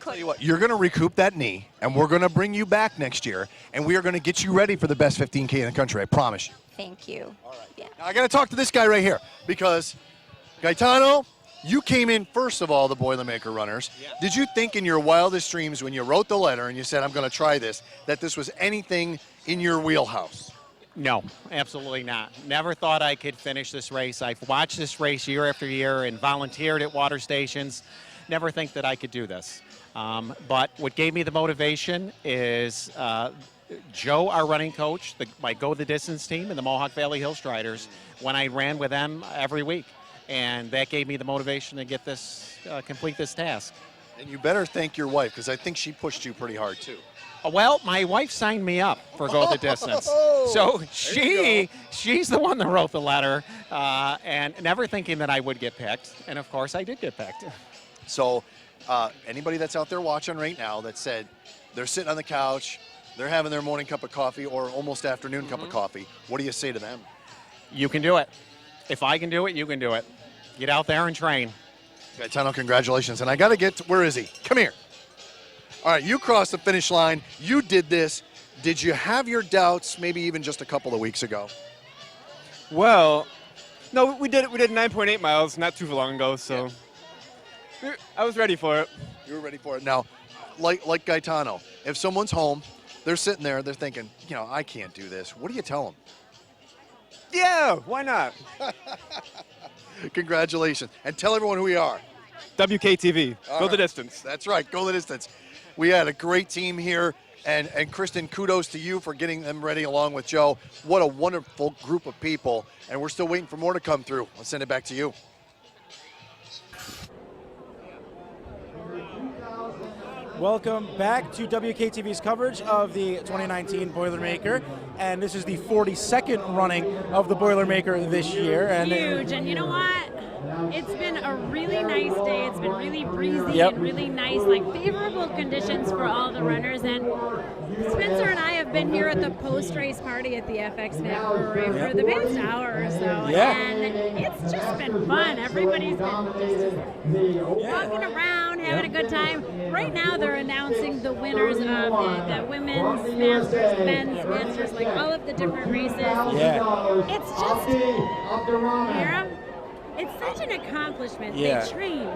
Tell you what, you're going to recoup that knee, and we're going to bring you back next year, and we are going to get you ready for the best 15K in the country, I promise you. Thank you. All right. Yeah. Now, I got to talk to this guy right here, because, Gaetano, you came in first of all the Boilermaker runners. Yeah. Did you think in your wildest dreams when you wrote the letter and you said, I'm going to try this, that this was anything in your wheelhouse? No, absolutely not. Never thought I could finish this race. I've watched this race year after year and volunteered at water stations. Never think that I could do this. But what gave me the motivation is Joe, our running coach, my Go the Distance team, and the Mohawk Valley Hill Striders, when I ran with them every week. And that gave me the motivation to get this, complete this task. And you better thank your wife, because I think she pushed you pretty hard, too. Well, my wife signed me up for Go the Distance. So she's the one that wrote the letter, and never thinking that I would get picked. And, of course, I did get picked. So anybody that's out there watching right now that said they're sitting on the couch, they're having their morning cup of coffee or almost afternoon cup of coffee, what do you say to them? You can do it. If I can do it, you can do it. Get out there and train. Gaetano, congratulations. And I got to get to, where is he? Come here. All right, you crossed the finish line. You did this. Did you have your doubts maybe even just a couple of weeks ago? Well, no, we did 9.8 miles not too long ago, so I was ready for it. You were ready for it. Now, like Gaetano, if someone's home, they're sitting there, they're thinking, I can't do this. What do you tell them? Yeah, why not? Congratulations. And tell everyone who we are. WKTV. Go the distance. That's right. Go the distance. We had a great team here. And Kristen, kudos to you for getting them ready along with Joe. What a wonderful group of people. And we're still waiting for more to come through. I'll send it back to you. Welcome back to WKTV's coverage of the 2019 Boilermaker, and this is the 42nd running of the Boilermaker this year. And huge, and you know what? It's been a really nice day. It's been really breezy and really nice, favorable conditions for all the runners. And Spencer and I have been here at the post-race party at the FXNAP for the past hour or so, and it's just been fun. Everybody's been just walking around, having a good time. Right now, they're announcing the winners of the women's masters, men's masters, all of the different races. It's just, Mira, it's such an accomplishment. Yeah. They train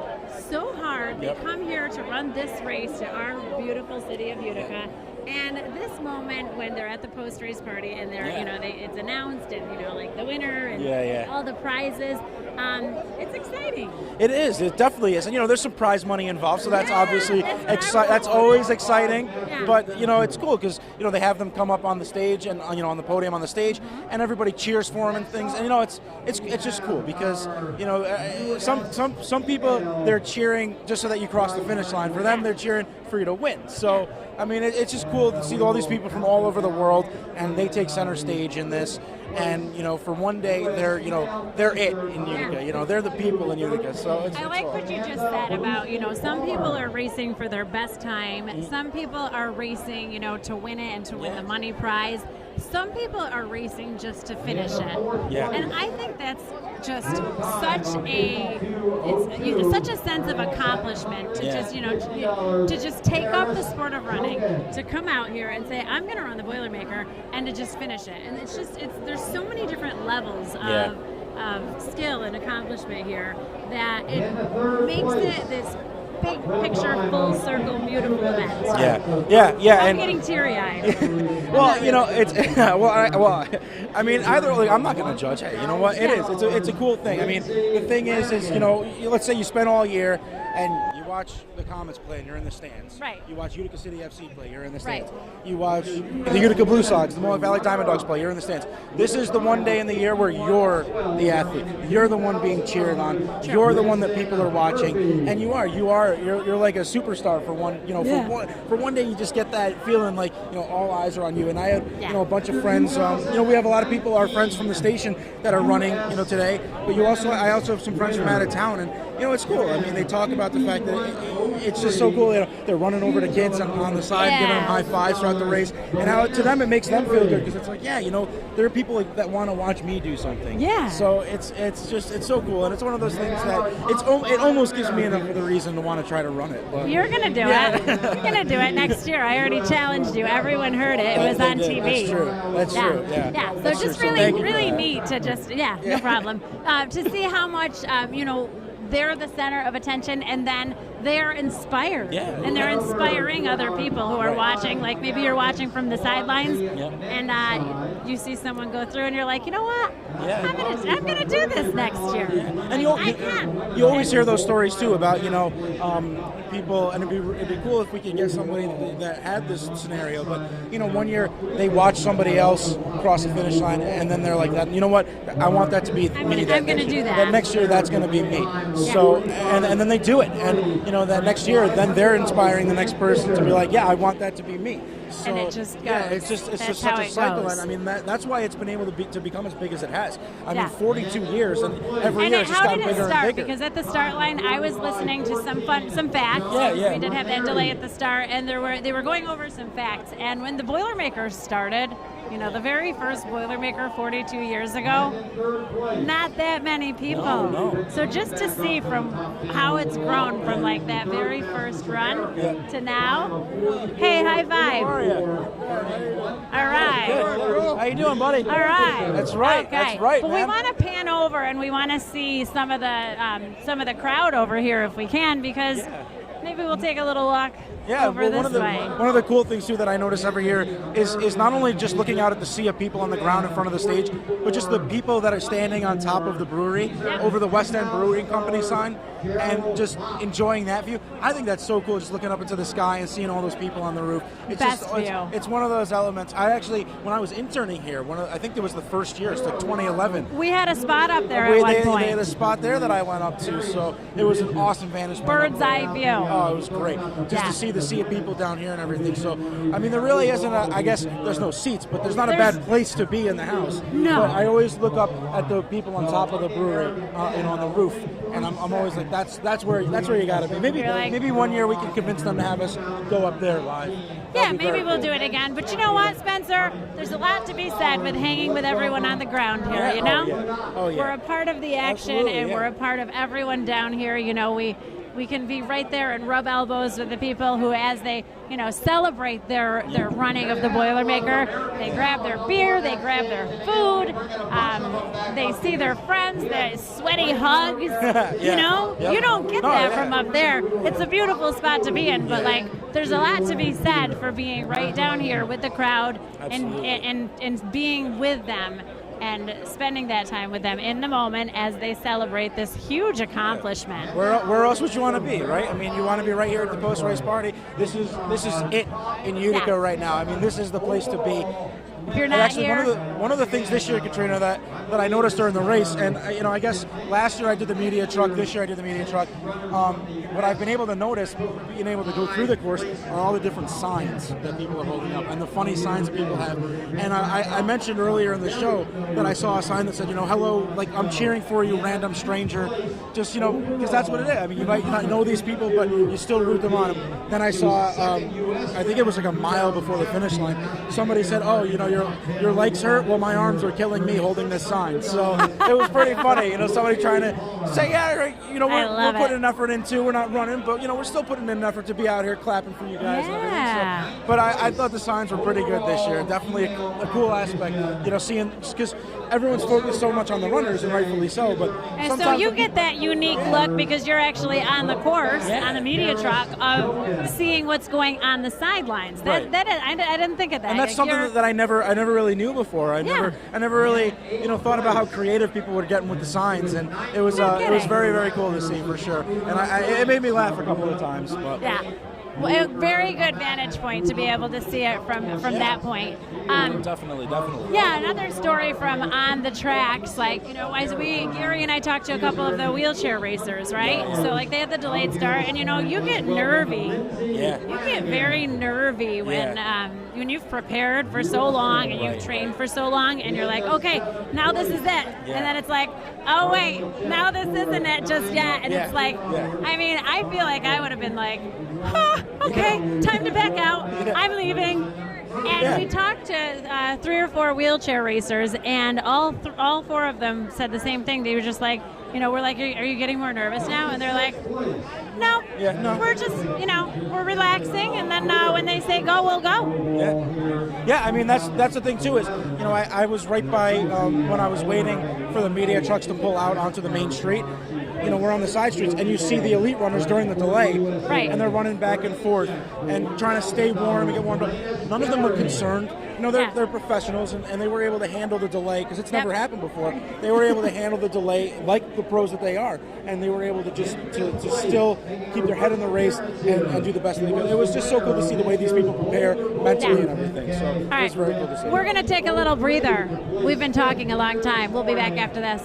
so hard. Yep. They come here to run this race to our beautiful city of Utica. And this moment when they're at the post-race party and they're, it's announced and, like the winner and all the prizes, it's exciting. It is. It definitely is. And, there's some prize money involved, so that's obviously that's always exciting. Yeah. But, it's cool because, they have them come up on the stage and, on the podium on the stage, and everybody cheers for them and things. And, it's just cool because, some people, they're cheering just so that you cross the finish line. For them, they're cheering for you to win. So, I mean, it's just cool to see all these people from all over the world, and they take center stage in this. And for one day, they're it in Utica. They're the people in Utica. So I like what you just said about some people are racing for their best time. Some people are racing to win it and to win the money prize. Some people are racing just to finish it. Yeah. And I think that's just such a sense of accomplishment to just take up the sport of running, to come out here and say, I'm going to run the Boilermaker, and to just finish it. And there's so many different levels of skill and accomplishment here that it makes it this big picture, full circle, beautiful event. Yeah. I'm getting teary-eyed. Well, it's I mean, either I'm not going to judge. Hey, you know what? It is. It's a cool thing. I mean, the thing is let's say you spend all year and you watch the Comets play and you're in the stands. Right. You watch Utica City FC play, you're in the stands. Right. You watch the Utica Blue Sox, the Mohawk Valley Diamond Dogs play, you're in the stands. This is the one day in the year where you're the athlete. You're the one being cheered on. Sure. You're the one that people are watching, and you're like a superstar for one. For one day you just get that feeling like all eyes are on you. And I had a bunch of friends. We have a lot of people, our friends from the station, that are running today. But I also have some friends from out of town, and it's cool. I mean, they talk about the fact that it's just so cool. They're running over to kids on the side, giving them high fives throughout the race, and how to them it makes them feel good because it's like, there are people that want to watch me do something. Yeah. So it's so cool, and it's one of those things that it almost gives me enough of a reason to want to try to run it. But You're gonna do it. You're gonna do it next year. I already challenged you. Everyone heard it. It was on TV. That's true. Yeah. Yeah. So That's just true. So really, thank you for really that. neat to just no problem. To see how much they're the center of attention, and then they're inspired. Yeah. And they're inspiring other people who are watching. Like maybe you're watching from the sidelines, and you see someone go through, and you're like, you know what? I'm gonna do this next year. And you always hear those stories too about people, and it'd be cool if we could get somebody that had this scenario. But one year they watch somebody else cross the finish line, and then they're like, "That you know what? I want that to be me. I'm gonna do that. That next year, that's gonna be me." So and then they do it, and that next year, then they're inspiring the next person to be like, "Yeah, I want that to be me." So, and it just goes. Yeah, it's just That's such how a it cycle, goes. and I mean that's why it's been able to become as big as it has. I mean, 42 years, and every And year it's just how gotten did it bigger start? and bigger. Because at the start line, I was listening to some facts. Yeah. We did have that delay at the start, and they were going over some facts. And when the Boilermaker started, the very first Boilermaker 42 years ago, not that many people. No. So just to see from how it's grown from like that very first run to now. Hey, high five. How are you? All right. Good. How you doing, buddy? All right. That's right. Okay. That's right, But man. we want to pan over and we want to see some of the crowd over here if we can, because maybe we'll take a little walk over well, this way. one of the cool things too that I notice every year is not only just looking out at the sea of people on the ground in front of the stage, but just the people that are standing on top of the brewery over the West End Brewing Company sign and just enjoying that view. I think that's so cool, just looking up into the sky and seeing all those people on the roof. It's Best view. It's one of those elements. I actually, when I was interning here, I think it was the first year, it's like 2011. We had a spot up there they, at one they point. had a spot there that I went up to, so it was an awesome vantage point. Bird's eye view. Oh, it was great. Just to see the sea of people down here and everything. So, I mean, there really isn't I guess there's no seats, but there's not a bad place to be in the house. No. But I always look up at the people on top of the brewery, on the roof, and I'm always like, that's where you got to be. Maybe one year we can convince them to have us go up there live. Yeah, maybe we'll do it again. But you know what, Spencer? There's a lot to be said with hanging with everyone on the ground here, you know? Oh, yeah. We're a part of the action, Absolutely, and we're a part of everyone down here. we can be right there and rub elbows with the people who, as they, celebrate their running of the Boilermaker, they grab their beer, they grab their food, they see their friends, the sweaty hugs. You don't get that from up there. It's a beautiful spot to be in, but there's a lot to be said for being right down here with the crowd and being with them and spending that time with them in the moment as they celebrate this huge accomplishment. Where else would you want to be, right? I mean, you want to be right here at the post-race party. This is it in Utica right now. I mean, this is the place to be. If you're not actually, here, one of the things this year, Katrina, that I noticed during the race, and I guess last year I did the media truck, this year I did the media truck. What I've been able to notice, being able to go through the course, are all the different signs that people are holding up and the funny signs that people have. And I mentioned earlier in the show that I saw a sign that said, hello, I'm cheering for you, random stranger. Just, because that's what it is. I mean, you might not know these people, but you still root them on. Then I saw, I think it was a mile before the finish line, somebody said, oh, your legs hurt? Well, my arms are killing me holding this sign. So it was pretty funny, somebody trying to say, we're putting an effort in too. We're not running, but, we're still putting in an effort to be out here clapping for you guys and everything. So, but I thought the signs were pretty good this year. Definitely a cool aspect, seeing, because everyone's focused so much on the runners, and rightfully so, but and so you get that unique look because you're actually on the course, on the media truck, of seeing what's going on the sidelines. I didn't think of that. And that's something that I never really knew before. I never really thought about how creative people were getting with the signs, and it was very, very cool to see for sure. And it made me laugh a couple of times. But. Yeah. Well, a very good vantage point to be able to see it from that point. Definitely. Yeah, another story from on the tracks, as Gary and I talked to a couple of the wheelchair racers, right? So they had the delayed start, and you get nervy. Yeah. You get very nervy when you've prepared for so long and you've trained for so long, and you're like, okay, now this is it, and then it's like, oh wait, now this isn't it just yet, and it's like, I mean, I feel like I would have been like, okay, time to back out. I'm leaving. And we talked to 3 or 4 wheelchair racers, and all 4 of them said the same thing. They were just like, we're like, are you getting more nervous now? And they're like, no, we're just, we're relaxing, and then when they say go, we'll go. Yeah, I mean, that's the thing too is, I was right by when I was waiting for the media trucks to pull out onto the main street. We're on the side streets, and you see the elite runners during the delay, right? And they're running back and forth and trying to stay warm and get warmed up. None of them were concerned. They're professionals, and they were able to handle the delay because it's never happened before. They were able to handle the delay like the pros that they are, and they were able to just to still keep their head in the race and do the best they could. It was just so cool to see the way these people prepare mentally and everything. So it was very cool to see. We're going to take a little breather. We've been talking a long time. We'll be back after this.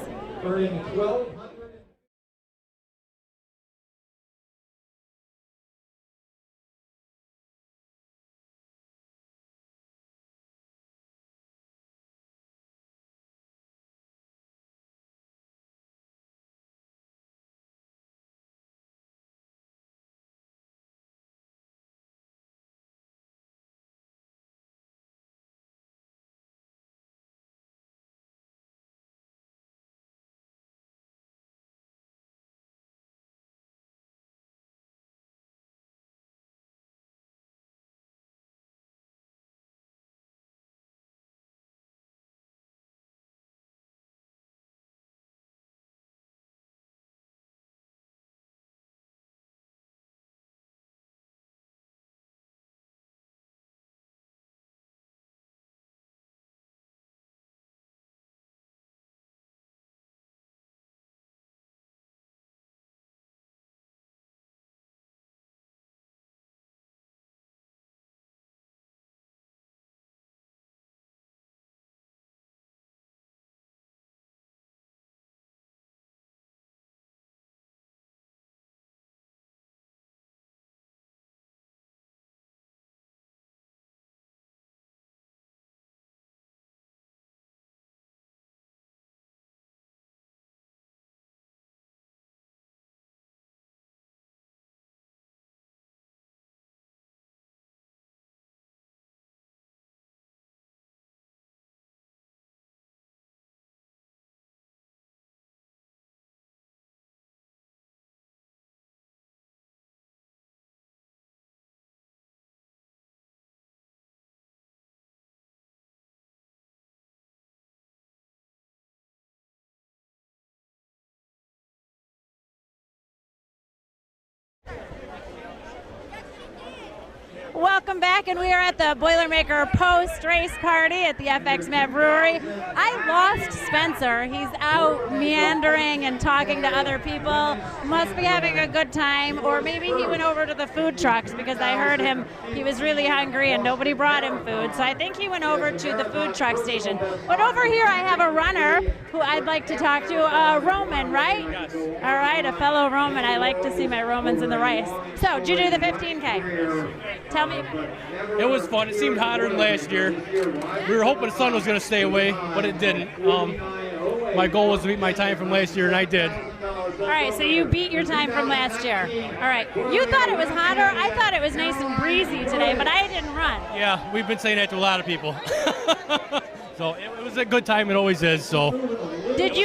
welcome back, and we are at the Boilermaker post-race party at the FX Mad Brewery. I lost Spencer. He's out meandering and talking to other people. Must be having a good time, or maybe he went over to the food trucks because I heard him. He was really hungry and nobody brought him food, so I think he went over to the food truck station. But over here I have a runner who I'd like to talk to, Roman, right? Yes. All right, a fellow Roman. I like to see my Romans in the race. So, did you do the 15K? Tell me about it. It was fun. It seemed hotter than last year. We were hoping the sun was going to stay away, but it didn't. My goal was to beat my time from last year, and I did. All right, so you beat your time from last year. All right, you thought it was hotter. I thought it was nice and breezy today, but I didn't run. Yeah, we've been saying that to a lot of people. So it was a good time. It always is. So. Did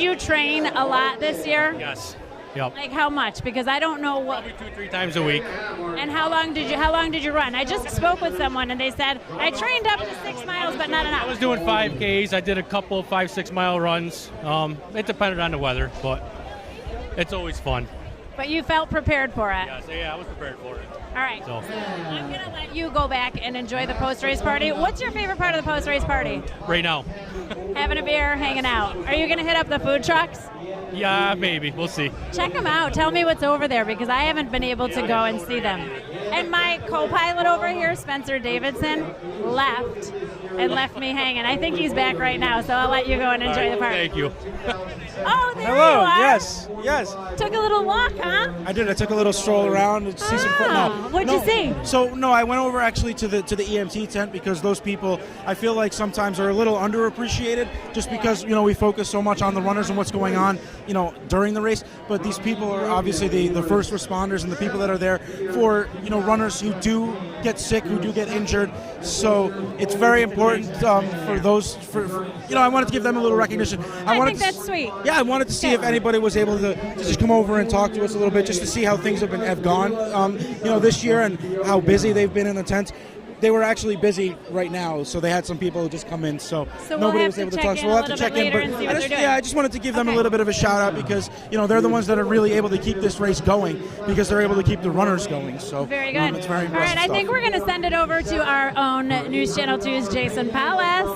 you train a lot this year? Yes. Yep. Like how much? Because I don't know what. Probably 2-3 times a week. And how long did you run? I just spoke with someone and they said I trained up to 6 miles, but not enough. I was doing 5Ks. I did a couple of 5-6 mile runs. It depended on the weather, but it's always fun. But you felt prepared for it. Yes, yeah, I was prepared for it. All right. So. I'm going to let you go back and enjoy the post-race party. What's your favorite part of the post-race party? Right now. Having a beer, hanging out. Are you going to hit up the food trucks? Yeah, maybe. We'll see. Check them out. Tell me what's over there because I haven't been able to go and see them. And my co-pilot over here, Spencer Davidson, left me hanging. I think he's back right now, so I'll let you go and enjoy the party. Thank you. Oh, there Hello. you are. Yes. Took a little walk, huh? I did. I took a little stroll around to see some friends. What'd you see? So I went over actually to the EMT tent because those people I feel like sometimes are a little underappreciated just because we focus so much on the runners and what's going on during the race. But these people are obviously the first responders and the people that are there for runners who do get sick, who do get injured. So it's very important for those. I wanted to give them a little recognition. I think that's sweet. Yeah, I wanted to see if anybody was able to just come over and talk to us a little bit, just to see how things have gone, this year and how busy they've been in the tents. They were actually busy right now, so they had some people who just come in, so nobody was able to talk. So we'll have to check in. But I just wanted to give them a little bit of a shout out because they're the ones that are really able to keep this race going because they're able to keep the runners going. So very good. It's very impressive. All right, I think we're going to send it over to our own News Channel 2's Jason Palace.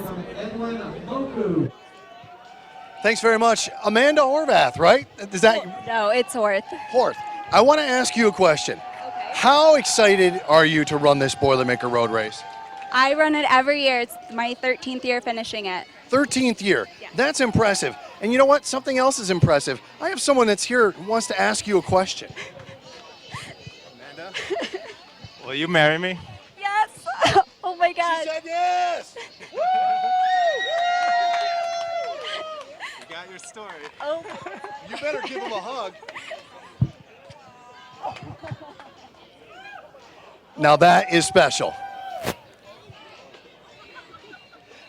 Thanks very much. Amanda Horvath, right? Is that? No, it's Horth. Horth. I want to ask you a question. Okay. How excited are you to run this Boilermaker Road Race? I run it every year. It's my 13th year finishing it. 13th year. Yeah. That's impressive. And you know what? Something else is impressive. I have someone that's here who wants to ask you a question. Amanda, will you marry me? Yes. Oh my God. She said yes. You got your story. Oh. You better give him a hug. Now that is special.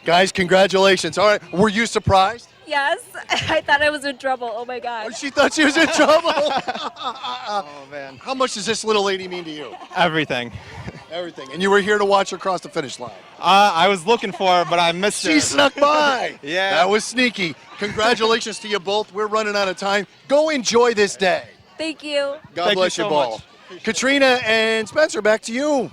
Guys, congratulations. All right, were you surprised? Yes. I thought I was in trouble. Oh my God. She thought she was in trouble. Oh man. How much does this little lady mean to you? Everything. Everything. And you were here to watch her cross the finish line. I was looking for her, but I missed her. She snuck by. Yeah. That was sneaky. Congratulations to you both. We're running out of time. Go enjoy this day. Thank you. God bless you both. Katrina and Spencer, back to you.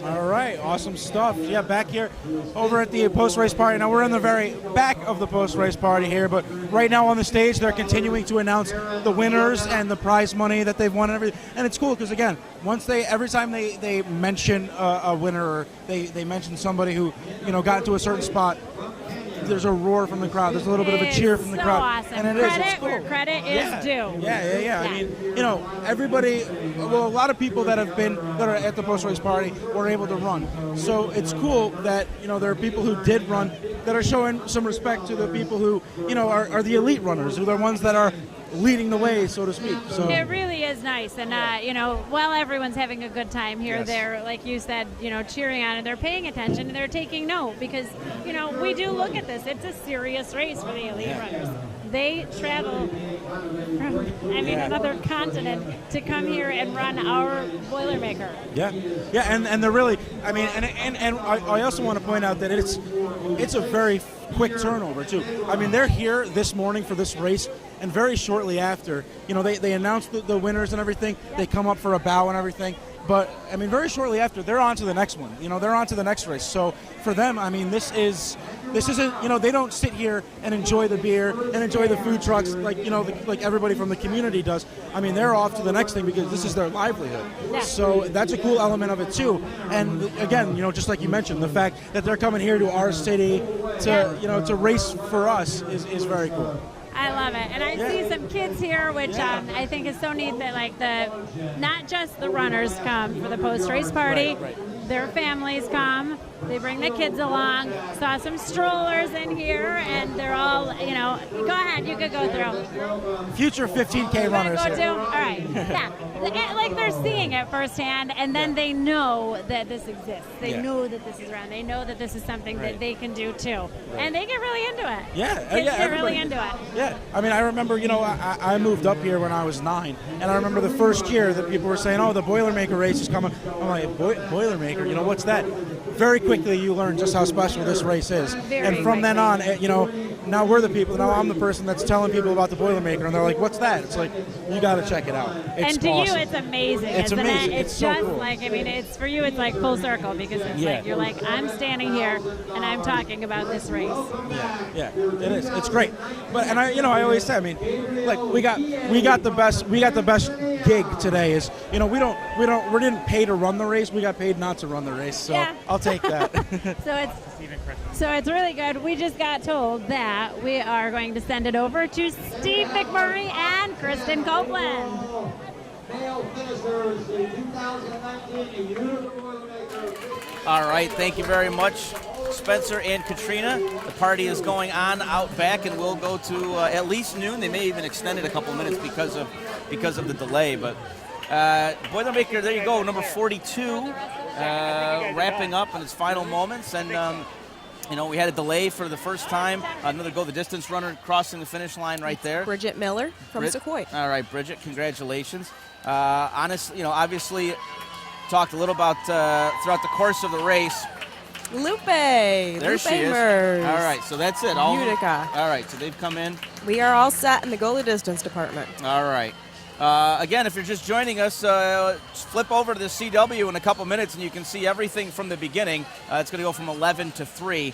All right, awesome stuff. Yeah, back here over at the post-race party. Now we're in the very back of the post-race party here, but right now on the stage they're continuing to announce the winners and the prize money that they've won and everything. And it's cool because again, every time they mention a winner or they mention somebody who got into a certain spot, there's a roar from the crowd. There's a little bit of a cheer from the crowd. Awesome. And It's cool. Where credit is due. Yeah. I mean, everybody, a lot of people that are at the post-race party were able to run. So it's cool that, there are people who did run that are showing some respect to the people who, are the elite runners, who are the ones that are leading the way, so to speak. So it really is nice, and while everyone's having a good time here, Yes. they're, like you said, cheering on, and they're paying attention, and they're taking note because we do look at this. It's a serious race for the elite runners. They travel from another continent to come here and run our Boilermaker. Yeah, and they're really. I mean, and I also want to point out that it's a very quick turnover too. I mean, they're here this morning for this race, and very shortly after, they announce the winners and everything. They come up for a bow and everything. But I mean, very shortly after, they're on to the next one. They're on to the next race. So for them, I mean, this isn't. They don't sit here and enjoy the beer and enjoy the food trucks like everybody from the community does. I mean, they're off to the next thing because this is their livelihood. Yeah. So that's a cool element of it too. And again, just like you mentioned, the fact that they're coming here to our city to race for us is very cool. I love it. And I see some kids here, which I think is so neat that not just the runners come for the post-race party, their families come. They bring the kids along. Saw some strollers in here, and they're all, go ahead, you could go through. Future 15K runners Go here. too? All right. Yeah. Like they're seeing it firsthand, and then they know that this exists. They know that this is around. They know that this is something that they can do too. And they get really into it. Yeah. Kids get everybody. really into it. Yeah. I mean, I remember, I moved up here when I was 9, and I remember the first year that people were saying, oh, the Boilermaker race is coming. I'm like, Boilermaker, what's that? Very quickly you learn just how special this race is. And from then on, now we're the people, now I'm the person that's telling people about the Boilermaker, and they're like, what's that? It's like, you got to check it out. It's and to awesome. you, it's amazing. It's isn't amazing. It? It's so just cool. it's for you, it's like full circle because it's you're like, I'm standing here and I'm talking about this race. Yeah, it is. It's great. But I always say, I mean, like we got the best gig today. Is we didn't pay to run the race. We got paid not to run the race. So I'll take that. So it's really good. We just got told that we are going to send it over to Steve McMurray and Kristen Copeland. Male finishers in 2019 Universal Boilermaker. All right, thank you very much, Spencer and Katrina. The party is going on out back, and we'll go to at least noon. They may even extend it a couple minutes because of the delay. But Boilermaker, there you go, number 42, wrapping up in its final moments, and we had a delay for the first time. Another go the distance runner crossing the finish line right there. Bridget Miller from Sequoia. All right, Bridget, congratulations. Obviously, talked a little about throughout the course of the race. Lupe. There she is. Mers. All right, so that's it. Utica. All right, so they've come in. We are all set in the goalie distance department. All right. Again, if you're just joining us, flip over to the CW in a couple minutes, and you can see everything from the beginning. It's going to go from 11 to 3.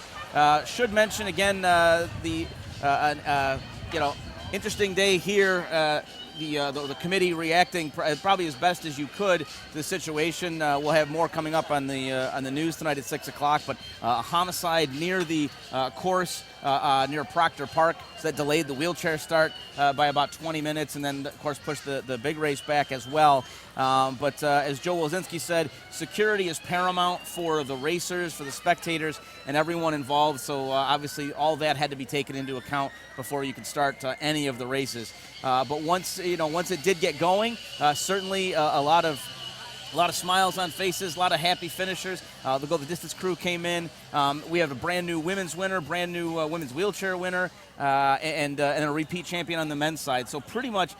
Should mention again interesting day here. The committee reacting probably as best as you could to the situation. We'll have more coming up on the news tonight at 6 o'clock. But a homicide near the course near Proctor Park, so that delayed the wheelchair start by about 20 minutes, and then of course pushed the big race back as well. But as Joe Wilczynski said, security is paramount for the racers, for the spectators, and everyone involved. So obviously all that had to be taken into account before you could start any of the races. But once it did get going, certainly a lot of smiles on faces, a lot of happy finishers. The Go the Distance crew came in. We have a brand new women's winner, brand new women's wheelchair winner, and a repeat champion on the men's side. So pretty much,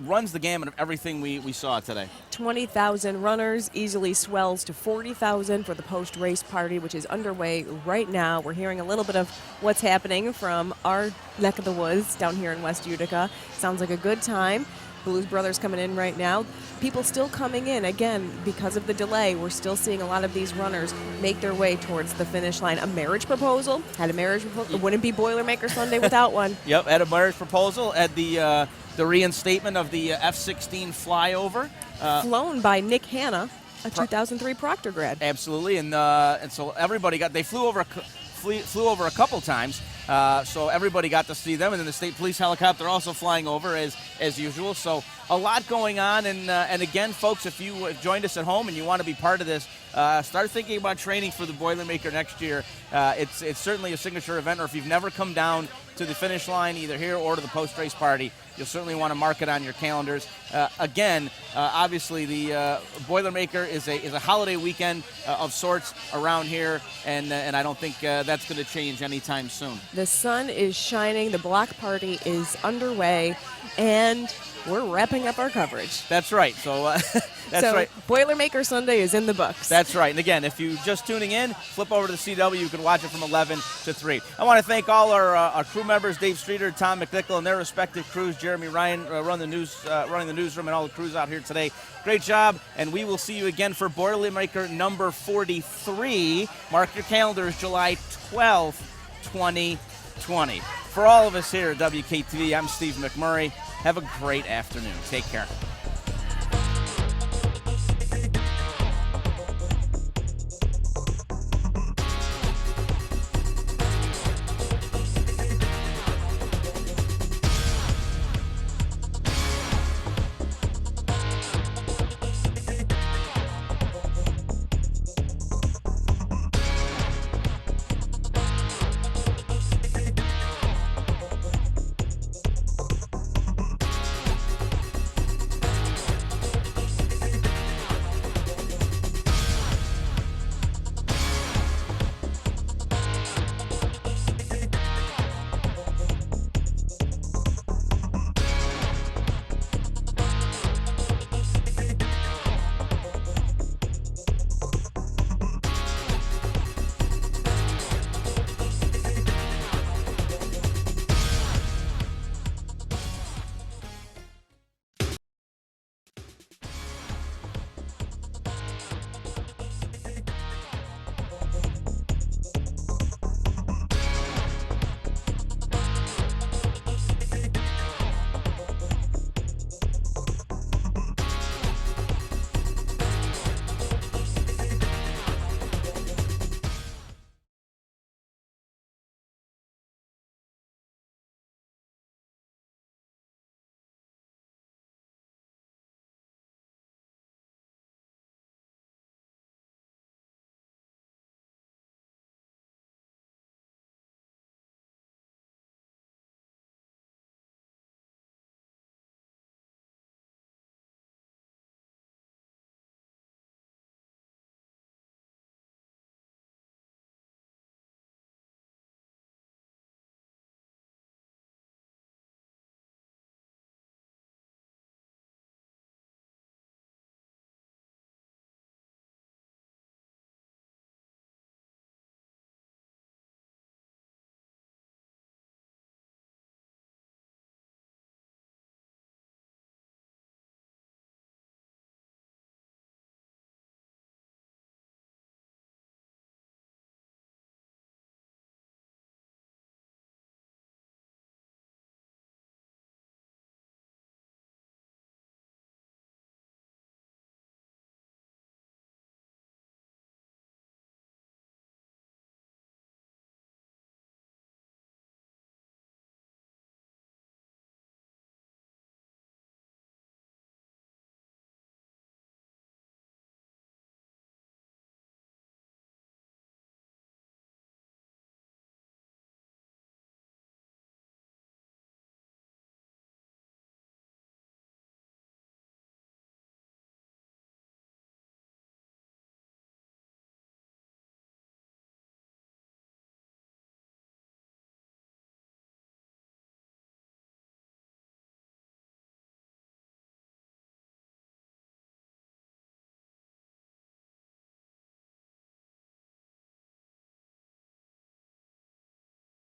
runs the gamut of everything we saw today. 20,000 runners, easily swells to 40,000 for the post-race party, which is underway right now. We're hearing a little bit of what's happening from our neck of the woods down here in West Utica. Sounds like a good time. Blues Brothers coming in right now. People still coming in. Again, because of the delay, we're still seeing a lot of these runners make their way towards the finish line. A marriage proposal. Had a marriage proposal. It wouldn't be Boilermaker Sunday without one. Yep, had a marriage proposal. Had the reinstatement of the F-16 flyover. Flown by Nick Hanna, a 2003 Proctor grad. Absolutely, and so everybody they flew over a couple times. So everybody got to see them, and then the state police helicopter also flying over as usual. So a lot going on, and again, folks, if you have joined us at home and you want to be part of this, start thinking about training for the Boilermaker next year. It's certainly a signature event, or if you've never come down to the finish line, either here or to the post-race party, you'll certainly want to mark it on your calendars. Obviously, the Boilermaker is a holiday weekend of sorts around here, and I don't think that's going to change anytime soon. The sun is shining, the block party is underway, and we're wrapping up our coverage. That's right. So that's right. Boilermaker Sunday is in the books. That's right. And again, if you're just tuning in, flip over to the CW. You can watch it from 11 to 3. I want to thank all our crew members, Dave Streeter, Tom McNichol, and their respective crews. Jeremy Ryan running the newsroom, and all the crews out here today. Great job, and we will see you again for Boilermaker number 43. Mark your calendars, July 12th, 2020. For all of us here at WKTV, I'm Steve McMurray. Have a great afternoon. Take care.